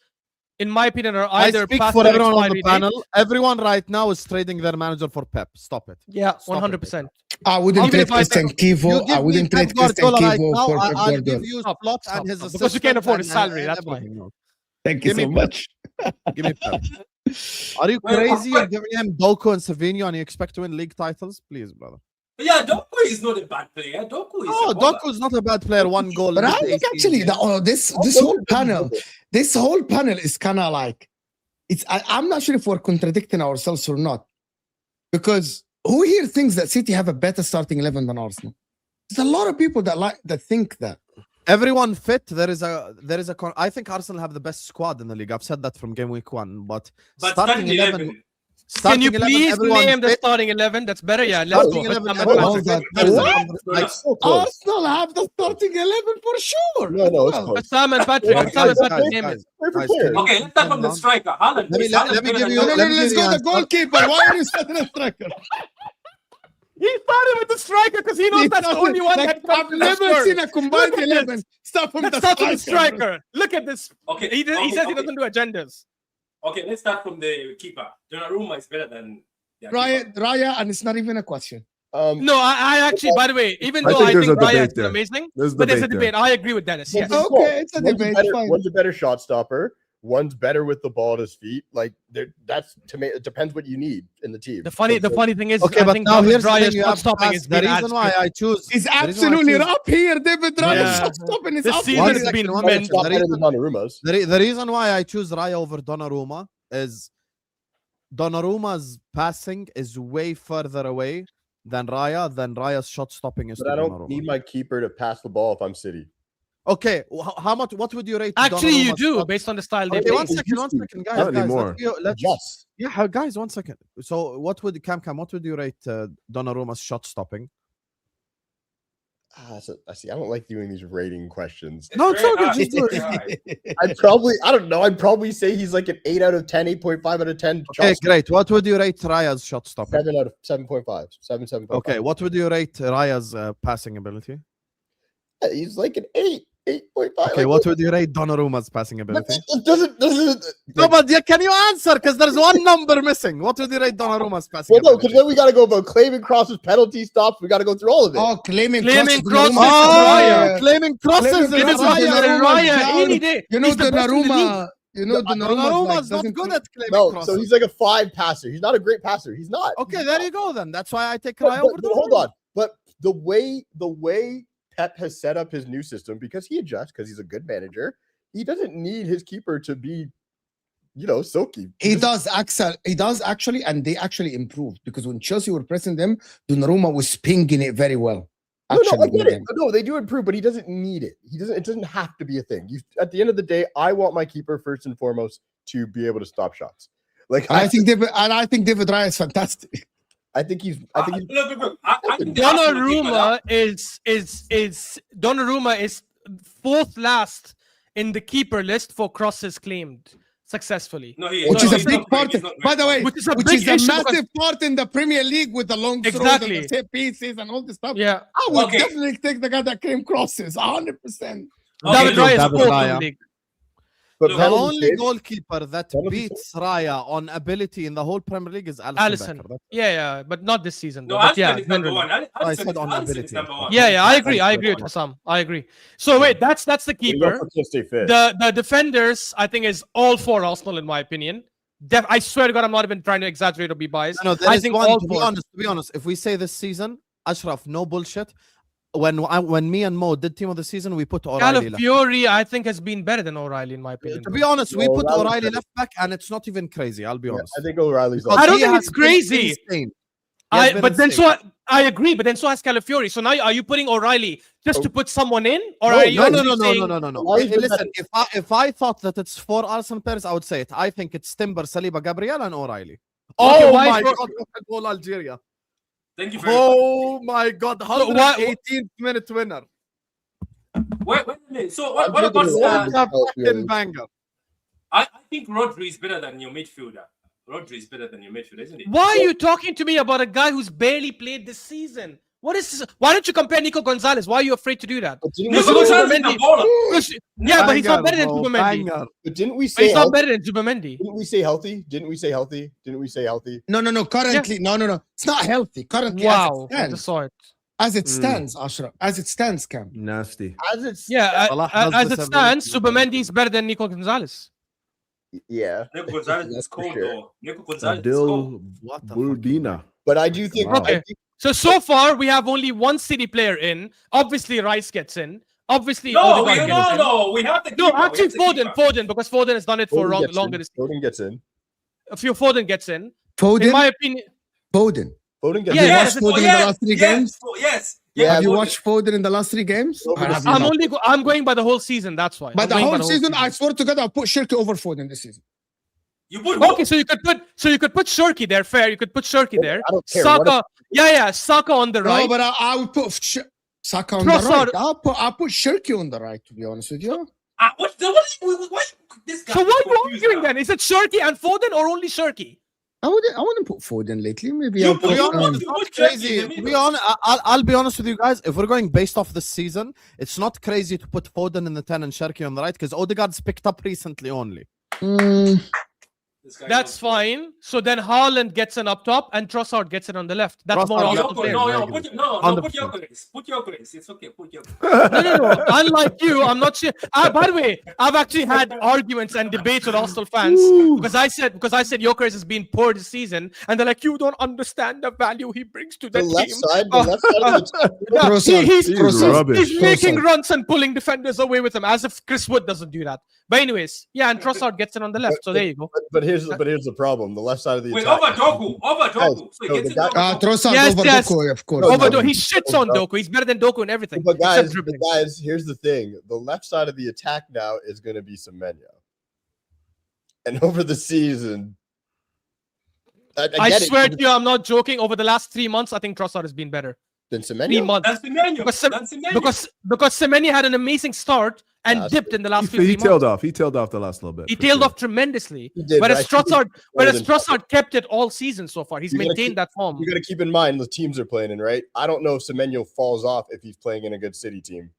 in my opinion, are I either speak past for their everyone on the expiry date- panel. Everyone right now is trading their manager for Pep. Stop it. Yeah, Stop it. 100%. I wouldn't Even trade if I Christian think- Kivo. I give me wouldn't Pep trade Christian Guardiola right Kivo now, for Pep I'll Guardiola. give you Stop, Slot stop, and his stop. Because you can't assistant afford his and salary, that's why. everything else. Thank you Give me so Pep. much. Give me Pep. Are you Well, crazy? You're but- giving him Doku and Savinho and you expect to win league titles? Please, brother. Yeah, Doku is not a bad player. Doku is. Oh, a baller. Doku's not a bad player. One goal. But in I the think 18 actually, games. this whole panel is kind of like, I'm not sure if we're contradicting ourselves or not, because who here thinks that City have a better starting 11 than Arsenal? There's a lot of people that think that. Everyone fit. There is a. I think Arsenal have the best squad in the league. I've said that from game week 1. But starting 11. Can you 11, please everyone name the fit. starting 11? That's better. Yeah, let's Starting go. 11, Husam, everyone Hold Patrick. on. fit. There is a What? like, It's so close. Arsenal have the starting 11 for sure. No, no, it's Well, close. Husam and Patrick. Guys, Husam and guys, Patrick, name it. guys, Favorite guys, player. Okay, let's start from the striker. Haaland. Let me- Is let- Haaland let me better give than you- No, no, let no, me let's give go you the answer. goalkeeper. Why are you starting a striker? He started with the striker because he knows that's the only one that comes I've to the never score. seen a combined Look at 11 start from Let's the start with the striker. striker. Look at this. Okay, He says he doesn't do agendas. Okay, let's start from the keeper. Donnarumma is better than. Raya, and it's not even a question. No, I actually, by the way, even I though think I there's think a Raya debate is there. amazing, There's but there's a debate there. debate. I agree with Dennis. Yes. Okay, it's a debate. Fine. One's a better shot stopper. One's better with the ball at his feet. Like that's it depends what you need in the team. The funny thing is, Okay, I but think now David here's the Raya's thing. You shot have stopping to is ask, the reason why I choose He's the reason why I absolutely choose- up here. David Raya's Yeah. shot stopping is This up season here. has been It's mental. not better than Donnarumma's. the reason why I choose Raya over Donnarumma is Donnarumma's passing is way further away than Raya's shot stopping is But to I don't Donnarumma. need my keeper to pass the ball if I'm City. Okay, how much? What would you rate? Actually, you Donnarumma's do shot- based on the style they Okay, play. one second, guys. Not Guys, anymore. Just. yeah, guys, 1 second. So, what would what would you rate Donnarumma's shot stopping? I see. I don't like doing these rating questions. No, it's very all good. hard. Just do It's it. very hard. I don't know. I'd probably say he's like an 8 out of 10, 8.5 out of 10. Okay, great. What would you rate Raya's shot stopping? 7 out of 7.5. 7.5. Okay, what would you rate Raya's passing ability? He's like an 8, 8.5. Okay, what would you rate Donnarumma's passing ability? It doesn't. No, but can you answer? Because there's one number missing. What would you rate Donnarumma's passing Well, no, because ability? then we got to go about claiming crosses, penalty stops. We got to go through all of it. Oh, claiming Claiming crosses. crosses. Oh, claiming crosses is Claiming crosses. Raya. Donnarumma's Raya down. any day. You know He's the best in the league. Donnarumma. You know Donnarumma's not doesn't good at claiming No, crosses. so he's like a 5 passer. He's not a great passer. He's not. Okay, there you go then. That's why I take But, Raya over but hold Donnarumma. on. But the way Pep has set up his new system, because he adjusts, because he's a good manager, he doesn't need his keeper to be, silky. He does, Axel. He does actually, and they actually improved because when Chelsea were pressing them, Donnarumma was pinging it very well. No, Actually, I get with it. them. No, they do improve, but he doesn't need it. It doesn't have to be a thing. At the end of the day, I want my keeper first and foremost to be able to stop shots. Like And I think David Raya is fantastic. I think he's. Look, I think the Arsenal keeper, Donnarumma is fourth last in the keeper list for crosses claimed successfully. No, he Which no, is a he's big not great. part. He's not great. By the way, Which is a which big is a issue because- massive part in the Premier League with the long throws Exactly. and the set pieces and all this stuff. Yeah, I would Okay. definitely take the guy that came crosses, 100%. David look, Raya is David fourth in Raya. the league. But The The penalty only saves- goalkeeper that Penalty beats Raya on ability in the whole Premier League is Alisson. Allison. Becker. Yeah, but not this season. No, Though. But Alisson yeah, is number generally. one. I said on Alisson is ability. number one. Yeah, I agree. I That's agree with good. Husam. I agree. So wait, that's the He keeper. also can't stay fit. The defenders, I think, is all for Arsenal in my opinion. I swear to God, I'm not even trying to exaggerate or be biased. No, there I is think one. all To be four. honest, if we say this season, Ashraf, no bullshit. When me and Mo did team of the season, we put O'Reilly left. Calafiori, I think, has been better than O'Reilly in my opinion. To be honest, we No, put O'Reilly's O'Reilly better. left back, and it's not even crazy. I'll be Yeah, honest. I think O'Reilly's. I don't He think has it's been crazy. insane. He has been But then insane. I agree, but then so has Calafiori. So now are you putting O'Reilly just to put someone in, or No, are you No. actually saying- O'Reilly's been Listen, if I thought that it's for Arsenal players, I would say it. I think it's Timber, Saliba, Gabriel, and O'Reilly. Okay, Oh why my for- God! What a goal, Algeria! Thank you very much. Oh my God! why- 118th minute winner. Wait a minute. So I'm what about? thinking What a Yeah. fucking banger! I think Rodri is better than your midfielder. Rodri is better than your midfielder, isn't he? Why are you talking to me about a guy who's barely played this season? What is this? Why don't you compare Nico Gonzalez? Why are you afraid to do that? But didn't, Nico we say, Gonzalez is a baller. Yeah, but he's not better than bro, Zubimendi. banger. but didn't we But say he's not healthy? better than Zubimendi. Didn't we say healthy? Didn't we say healthy? Didn't we say healthy? No. Currently, no. It's not healthy. Currently, Wow, I as it just stands, saw it. as it stands, Ashraf, as it stands, Cam. Nasty. As it's Yeah, Salah has as the it stands, 70. Zubimendi is better than Nico Gonzalez. yeah. Nico Gonzalez That's is for cold sure. though. Nico Gonzalez is cold. Adil What the Buldina. But I do think. Wow. I Okay. think So far we have only one City player in. Obviously, Rice gets in. Obviously, No, Odegaard gets in. we have the keeper. No, we have actually, the keeper. Foden, because Foden has done it for Foden gets longer. in. This Foden gets in. a few Foden gets in. In Foden, my opinion, Foden. Foden gets Yeah, Have you in. watched Foden in the last 3 games? Yes. Yeah, Have you Foden. watched Foden in the last 3 games? Over Or the have you I'm not? I'm going by the whole season. That's why. But I'm the going by whole season, I swear to God, I'll put Shirky over Foden this season. You put Okay, so you could put Shirky there. Fair, you could put Shirky there. I don't care. Saka, Saka on the right. No, but I would put Saka on Trossard. the right. I'll put Shirky on the right, to be honest with you. what this guy? So why are you confused arguing now. then? Is it Shirky and Foden or only Shirky? I wouldn't put Foden lately. Maybe You I'll put- put. you To be honest, put- it's not put Chelsea crazy. in the To be middle. honest, I'll be honest with you guys. If we're going based off the season, it's not crazy to put Foden in the 10 and Sharky on the right because Odegaard's picked up recently only. That's fine. So then Haaland gets it up top and Trossard gets it on the left. That's more Arsenal players. Put your grace. It's okay. Put your No. Unlike you, I'm not sure. By the way, I've actually had arguments and debates with Arsenal fans because I said Gyökeres has been poor this season, and they're like, you don't understand the value he brings to the The left team. side of the He's making runs and pulling defenders away with him, as if Chris Wood doesn't do that. But anyways, yeah, and Trossard gets it on the left. So there you go. But here's the problem. The left side of the Wait, attack. over Doku. So he gets it over Doku. Trossard Yes, over yes. Doku, of course. He shits on Doku. He's better than Doku in everything. But except guys, here's the thing. The left side of the attack now is going to be Semenyo. And over the season, I swear to you, I'm not joking. Over the last 3 months, I think Trossard has been better. Than 3 Semenyo. months. That's Semenyo. Because Semenyo had an amazing start and dipped in the last few He months. tailed off. He tailed off the last little bit. He for tailed sure. off tremendously. He did, Whereas but I think Trossard kept it all season so far. He's You gotta maintained keep- that form. You got to keep in mind the teams are playing in, right? I don't know if Semenyo falls off if he's playing in a good City team.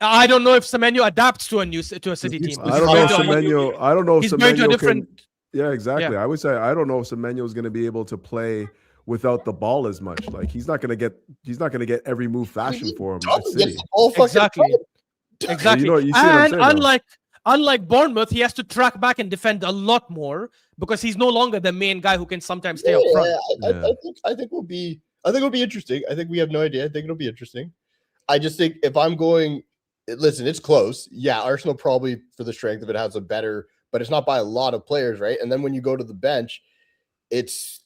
I don't know if Semenyo adapts to a City team. I don't know if Semenyo- Semenyo. He's going to a different. Yeah, exactly. Yeah. I would say I don't know if Semenyo is going to be able to play without the ball as much. Like he's not going to get every move fashion for him at City. Exactly. Exactly. You see what I'm And saying, unlike Bournemouth, he has to track back and defend a lot more because he's no longer the main guy who can sometimes stay up front. I think it'll be interesting. I think we have no idea. I think it'll be interesting. I just think if I'm going, listen, it's close. Yeah, Arsenal probably for the strength of it has a better, but it's not by a lot of players, right? And then when you go to the bench, it's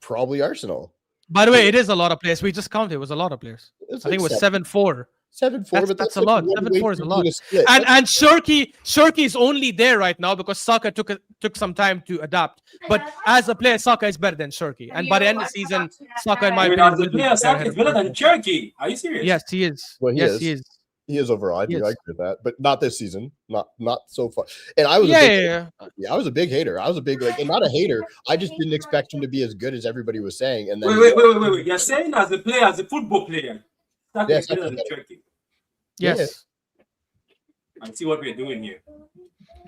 probably Arsenal. By the way, it is a lot of players. We just counted. It was a lot of players. It's I think it like was 7-4. 7-4, but That's a like lot. one 7-4 way is a to lot. do a split. And Shirky is only there right now because Saka took some time to adapt. But as a player, Saka is better than Shirky. And by the end of the season, Saka, in my opinion, will be Saka is better than Cherky. Are you serious? Yes, he is. Well, he yes, is. he is. He is overall. I do Yes. agree with that, but not this season. Not so far. And I was Yeah. I was a big hater. I was a big and not a hater. I just didn't expect him to be as good as everybody was saying. And then Wait. You're saying as a player, as a football player, Saka Yes, is better Saka's than better. Cherky. Yes. I see what we're doing here.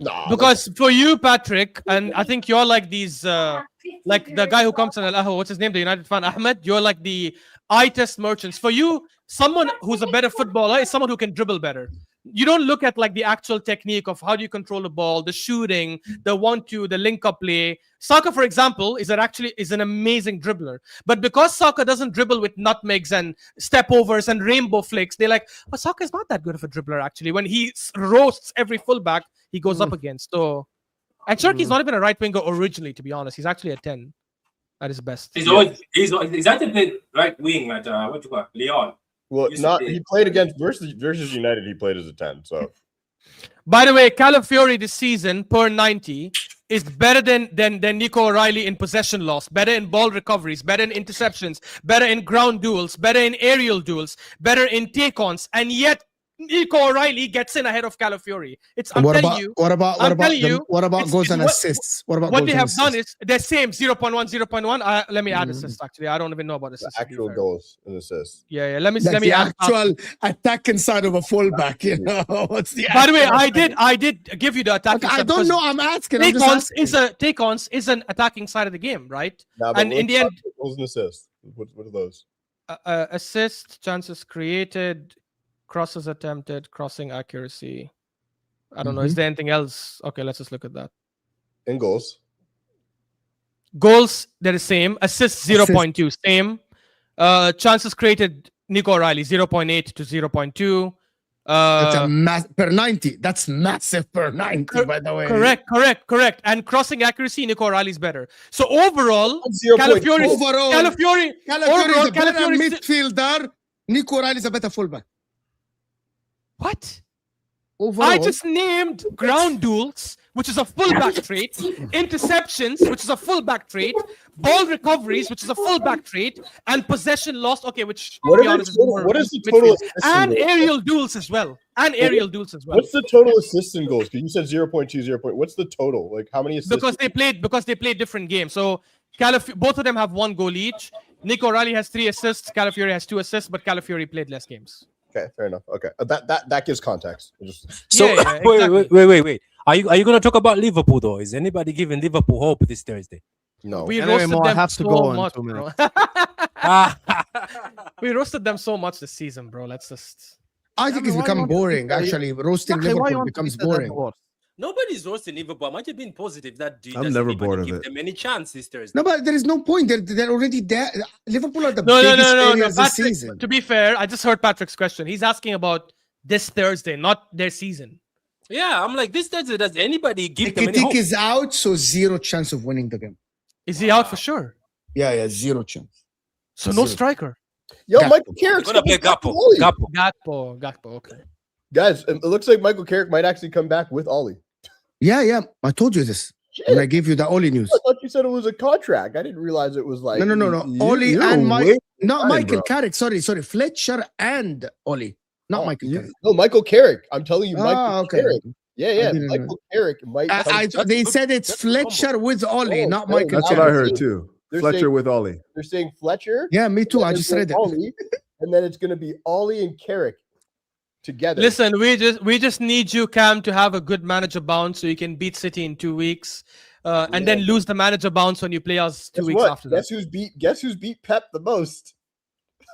Nah, Because for you, Patrick, and I think you're like these, like the guy who comes on Al-Ahwa, what's his name, the United fan, Ahmed, you're like the eye test merchants. For you, someone who's a better footballer is someone who can dribble better. You don't look at like the actual technique of how do you control the ball, the shooting, the 1-2, the link-up play. Saka, for example, is an amazing dribbler. But because Saka doesn't dribble with nutmegs and step-overs and rainbow flicks, they're like, oh, Saka is not that good of a dribbler, actually. When he roasts every fullback he goes up against. So, and Cherky's not even a right winger originally, to be honest. He's actually a 10 at his best. He's actually played right wing at what you call Leon. well, Used to not be. he played against versus United. He played as a 10. So By the way, Calafiori this season per 90 is better than Nico O'Reilly in possession loss, better in ball recoveries, better in interceptions, better in ground duels, better in aerial duels, better in take-ons, and yet Nico O'Reilly gets in ahead of Calafiori. What about it's- goals it's and what- assists? What about what goals they and have done assists? is the same 0.1, 0.1. Let me add assists actually. I don't even know about the assists. to be actual fair. goals and assists. Yeah. Let me Like the add. actual attacking side of a fullback, you know. What's the By the way, actual- I did give you the attacking. Okay, I side don't because know. I'm asking. I'm just asking. take-ons is an attacking side of the game, right? Now, but And in the end, goals and assists. What are those? assist, chances created, crosses attempted, crossing accuracy. I don't know. Is there anything else? Okay, let's just look at that. In goals. Goals, they're the same. Assists, 0.2, same. Chances created, Nico O'Reilly, 0.8 to 0.2. That's per 90. That's massive per 90, by the way. Correct. And crossing accuracy, Nico O'Reilly's better. So overall, 0.2. Calafiori Calafiori is a better Calafiori- midfielder. Nico O'Reilly is a better fullback. What? Overall, I just named ground duels, which is a fullback trait, interceptions, which is a fullback trait, ball recoveries, which is a fullback trait, and possession lost, okay, which to be honest, is more what is the total midfield. assists And in goals? aerial duels as well. What's the total assists in goals? Because you said 0.2, 0. What's the total? Like how many assists? Because they played different games. So both of them have 1 goal each. Nico O'Reilly has 3 assists, Calafiori has 2 assists, but Calafiori played less games. Okay, fair enough. Okay, that gives context. So Yeah, wait. Are you going to talk about Liverpool though? Is anybody giving Liverpool hope this Thursday? No. We Anyway, roasted Mo, I them have to so go in much, 2 bro. minutes. We roasted them so much this season, bro. Let's just. I think mean, it's why you become want to beat boring. the- Actually, roasting Exactly, why you Liverpool want to becomes beat the dead boring. horse? Nobody's roasting Liverpool. I'm actually being positive that I'm does never anybody bored of give it. them any chance this Thursday. No, but there is no point. They're already there. Liverpool are the No, biggest no. failures this Patrick, season. to be fair, I just heard Patrick's question. He's asking about this Thursday, not their season. Yeah, I'm like, this Thursday, does anybody give them any Kitik hope? is out, so zero chance of winning the game. Is he out for sure? Yeah, zero chance. So no Zero. striker. Yo, Gakpo. Michael They're Carrick's gonna play back Gakpo. with Ollie. Gakpo. Gakpo. Okay. Guys, it looks like Michael Carrick might actually come back with Ollie. Yeah. I told you this Shit. when I gave you the Oli news. I thought you said it was a contract. I didn't realize it was like No. You- Oli you're and way Mike. Not behind, Michael bro. Carrick. Sorry. Fletcher and Oli. Not Oh, Michael you- Carrick. No, Michael Carrick. I'm telling you, Michael Okay. Carrick. Yeah. didn't know. Michael Carrick might. come- They said it's that's a combo. Fletcher with Oli, Oh, not no, Michael That's what Carrick. I heard too. They're Fletcher saying- with Ollie. They're saying Fletcher. Yeah, me too. and I then just they're read it. Ollie, and then it's going to be Ollie and Carrick together. Listen, we just need you, Cam, to have a good manager bounce so you can beat City in 2 weeks, and then lose the manager bounce when you play us 2 Guess weeks what? after that. Guess who's beat Pep the most?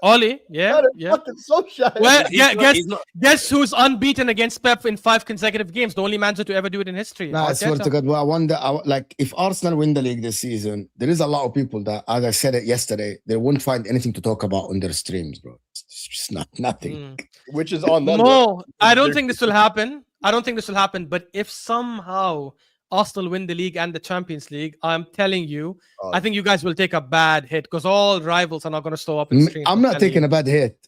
Oli, yeah. Not a fucking Solskjaer. Well, He's yeah, not- he's not- guess who's unbeaten against Pep in 5 consecutive games? The only manager to ever do it in history. Nah, I swear Arteta. to God, well, I wonder, like, if Arsenal win the league this season, there is a lot of people that, as I said it yesterday, they won't find anything to talk about on their streams, bro. It's just nothing. Which is on them. No, I don't They're- think this will happen. But if somehow Arsenal win the league and the Champions League, I'm telling you, Oh, I think you guys will take a bad hit because all rivals are not going to show up in streams. I'm not taking a bad hit.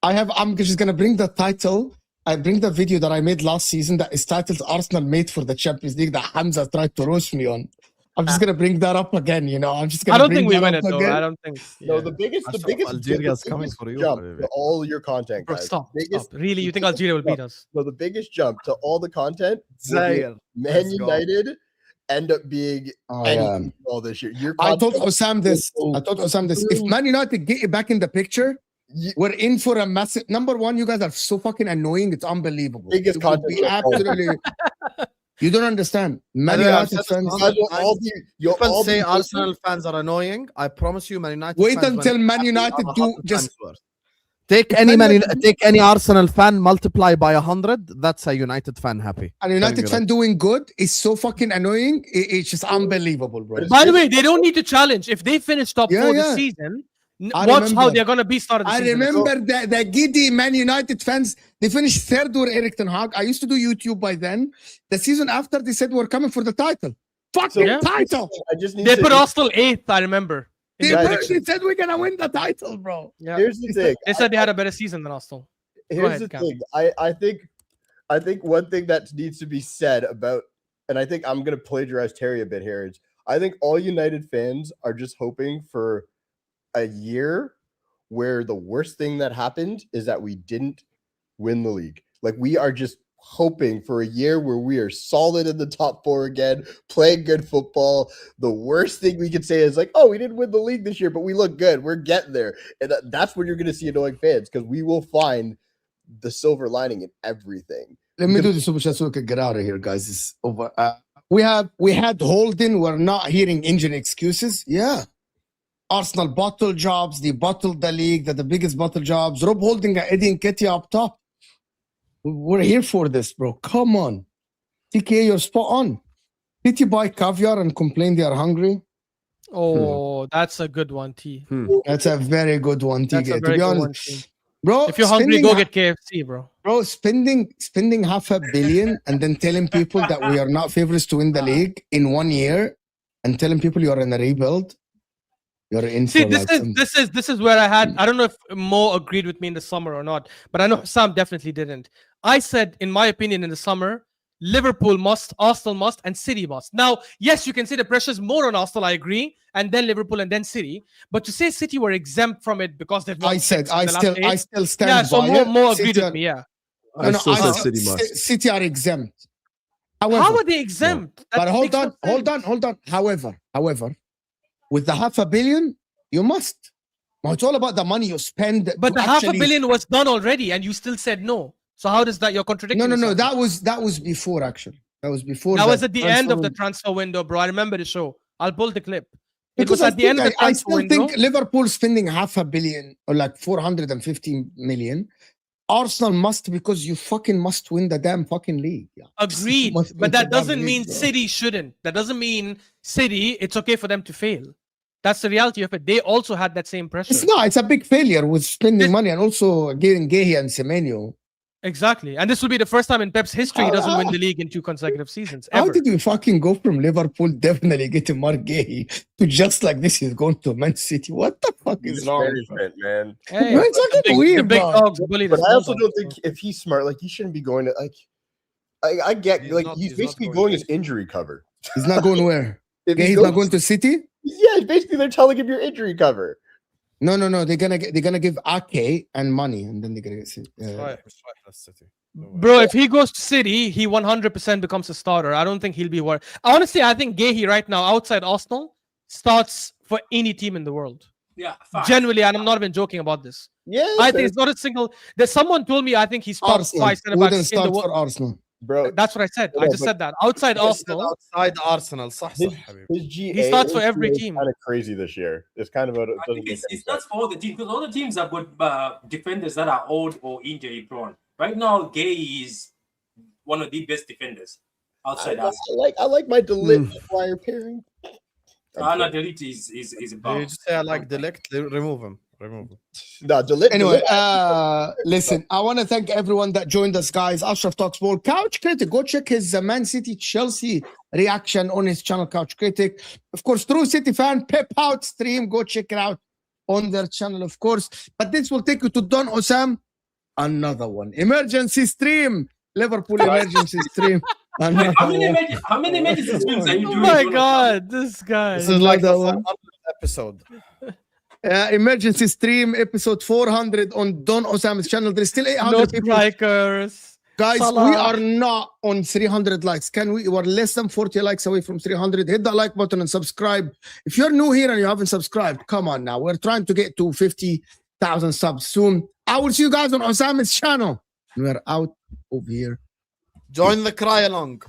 I'm just gonna bring the title. I bring the video that I made last season that is titled Arsenal Made for the Champions League that Hamza tried to roast me on. I'm just gonna bring that up again, I'm just gonna I don't bring think we that win up it though. again. I don't think. No, yeah. the biggest Algeria's the coming biggest for you, jump baby. to all your content, Bro, guys. stop. Biggest, Really, you think Algeria will beat us? No, the biggest jump to all the content will be Zaire. Man Let's go. United end up being Oh, anything all this year. Your I told content- Husam this. If Man United get it back in the picture, Ye- we're in for a massive. Number one, you guys are so fucking annoying. It's unbelievable. Biggest It would content be show. absolutely. You don't understand. Man Yeah, United that's fans. You guys will all be, you'll People all say be Arsenal fans are annoying. I promise you, Man United. Wait fans, until when Man happy, United are do 100 just. times worse. Take If any Man Man, United- take any Arsenal fan, multiply by 100. That's a United fan happy. A United you fan that. doing good is so fucking annoying. It's just unbelievable, bro. By the way, they don't need to challenge. If they finish top Yeah, 4 yeah. this season, I watch how remember. they're going to be started the I season. remember the giddy Man United fans. They finished third with Eric Ten Hag. I used to do YouTube by then. The season after, they said we're coming for the title. Fucking Yeah. title. I just need They to put Arsenal 8th, I remember. in They the Guys, prediction. said we're gonna win the title, bro. Yeah. Here's the thing. They said they had a better season than Arsenal. Here's ahead, the Cam. thing. I think one thing that needs to be said about, and I think I'm gonna plagiarize Terry a bit here, is I think all United fans are just hoping for a year where the worst thing that happened is that we didn't win the league. Like we are just hoping for a year where we are solid in the top 4 again, playing good football. The worst thing we could say is like, oh, we didn't win the league this year, but we look good. We're getting there. And that's when you're going to see annoying fans because we will find the silver lining in everything. Let me do the super chat so we can get out of here, guys. It's over. We had Holden. We're not hearing injury excuses. Yeah. Arsenal bottle jobs. They bottled the league. They're the biggest bottle jobs. Rob Holding and Eddie Nketiah up top. We're here for this, bro. Come on. TK, you're spot on. Did you buy caviar and complain they are hungry? Oh, that's a good one, T. That's a very good one, That's a TK. To very be good one, honest, T. bro. If you're hungry, spending go get KFC, bro. Bro, spending $500 million and then telling people that we are not favorites to win the league in 1 year and telling people you're in a rebuild, you're in See, for like some- this is where I don't know if Mo agreed with me in the summer or not, but I know Sam definitely didn't. I said, in my opinion, in the summer, Liverpool must, Arsenal must, and City must. Now, yes, you can say the pressure's more on Arsenal, I agree, and then Liverpool and then City. But to say City were exempt from it because they've won I said, six in I the last still eight. stand Yeah, so by Mo it. agreed City with are- me, yeah. I still said said City must. City are exempt. However, How are they exempt? That but hold makes no on. sense. However, with the $500 million, you must. Well, it's all about the money you spend. But to the half a actually- billion was done already, and you still said no. So how does that? You're contradicting. No. yourself. That was before actually. That was before. That was at the end of the transfer transfer window, bro. I remember the show. I'll pull the clip. It Because was at the end of the I transfer still window. think Liverpool spending $500 million or like 450 million. Arsenal must, because you fucking must win the damn fucking league. Yeah. Agreed, Must win but the that damn doesn't league, mean bro. City shouldn't. That doesn't mean City, it's okay for them to fail. That's the reality of it. They also had that same pressure. It's not. It's a big failure with spending This- money and also getting Gehi and Semenyo. Exactly. And this will be the first time in Pep's history he doesn't win the league in 2 consecutive seasons. How Ever. did we fucking go from Liverpool definitely getting Mark Gehi to just like this is going to Man City? What the fuck is wrong? Mismanagement, man. Hey, No, it's the fucking big, weird, the big bro. dogs bully the But I small also dogs, don't bro. think if he's smart, like he shouldn't be going to like. I get He's like not- he's he's not basically going going to. as injury cover. He's not going where? If Gehi's not going to City? Yeah, basically they're telling him you're injury cover. No. They're gonna give Ake and money, and then they're gonna get. Right, that's City. Bro, if he goes to City, he 100% becomes a starter. I don't think he'll be worried. Honestly, I think Gehi right now, outside Arsenal, starts for any team in the world. Yeah, fine. Genuinely, and I'm not even joking about this. Yeah, I think it's not a single. There's someone told me I think he's top Arsenal 5 centre wouldn't backs in the start world. for Arsenal. bro. That's what I said. I No, just but- said that. Outside Arsenal, Outside Arsenal, صح His, صح حبيبي. his GA He starts for every is team. Kind of crazy this year. It's kind of a. It I doesn't think make any it's not sense. for all the teams because all the teams have got defenders that are old or injury prone. Right now, Gay is one of the best defenders outside us. I like my Delict Flyer pairing. Anna Delete is a You bomb. just say I like Delict, remove him. Remove him. No, Delict. Anyway, listen, I want to thank everyone that joined us, guys. Ashraf Talks Ball. Couch Critic, go check his Man City Chelsea reaction on his channel, Couch Critic. Of course, True City Fan, Pep Out stream, go check it out on their channel, of course. But this will take you to Don Husam, another one. Emergency stream, Liverpool emergency stream. Another one. How many emergency streams are you oh doing? my Jonathan? god, this guy. This is like the Another one. 400th episode. Emergency stream episode 400 on Don Osam's channel. There's still 800 No people. strikers. Guys, Salah. we are not on 300 likes. We're less than 40 likes away from 300. Hit that like button and subscribe. If you're new here and you haven't subscribed, come on now. We're trying to get to 50,000 subs soon. I will see you guys on Osam's channel. We're out over here. Join the cry along.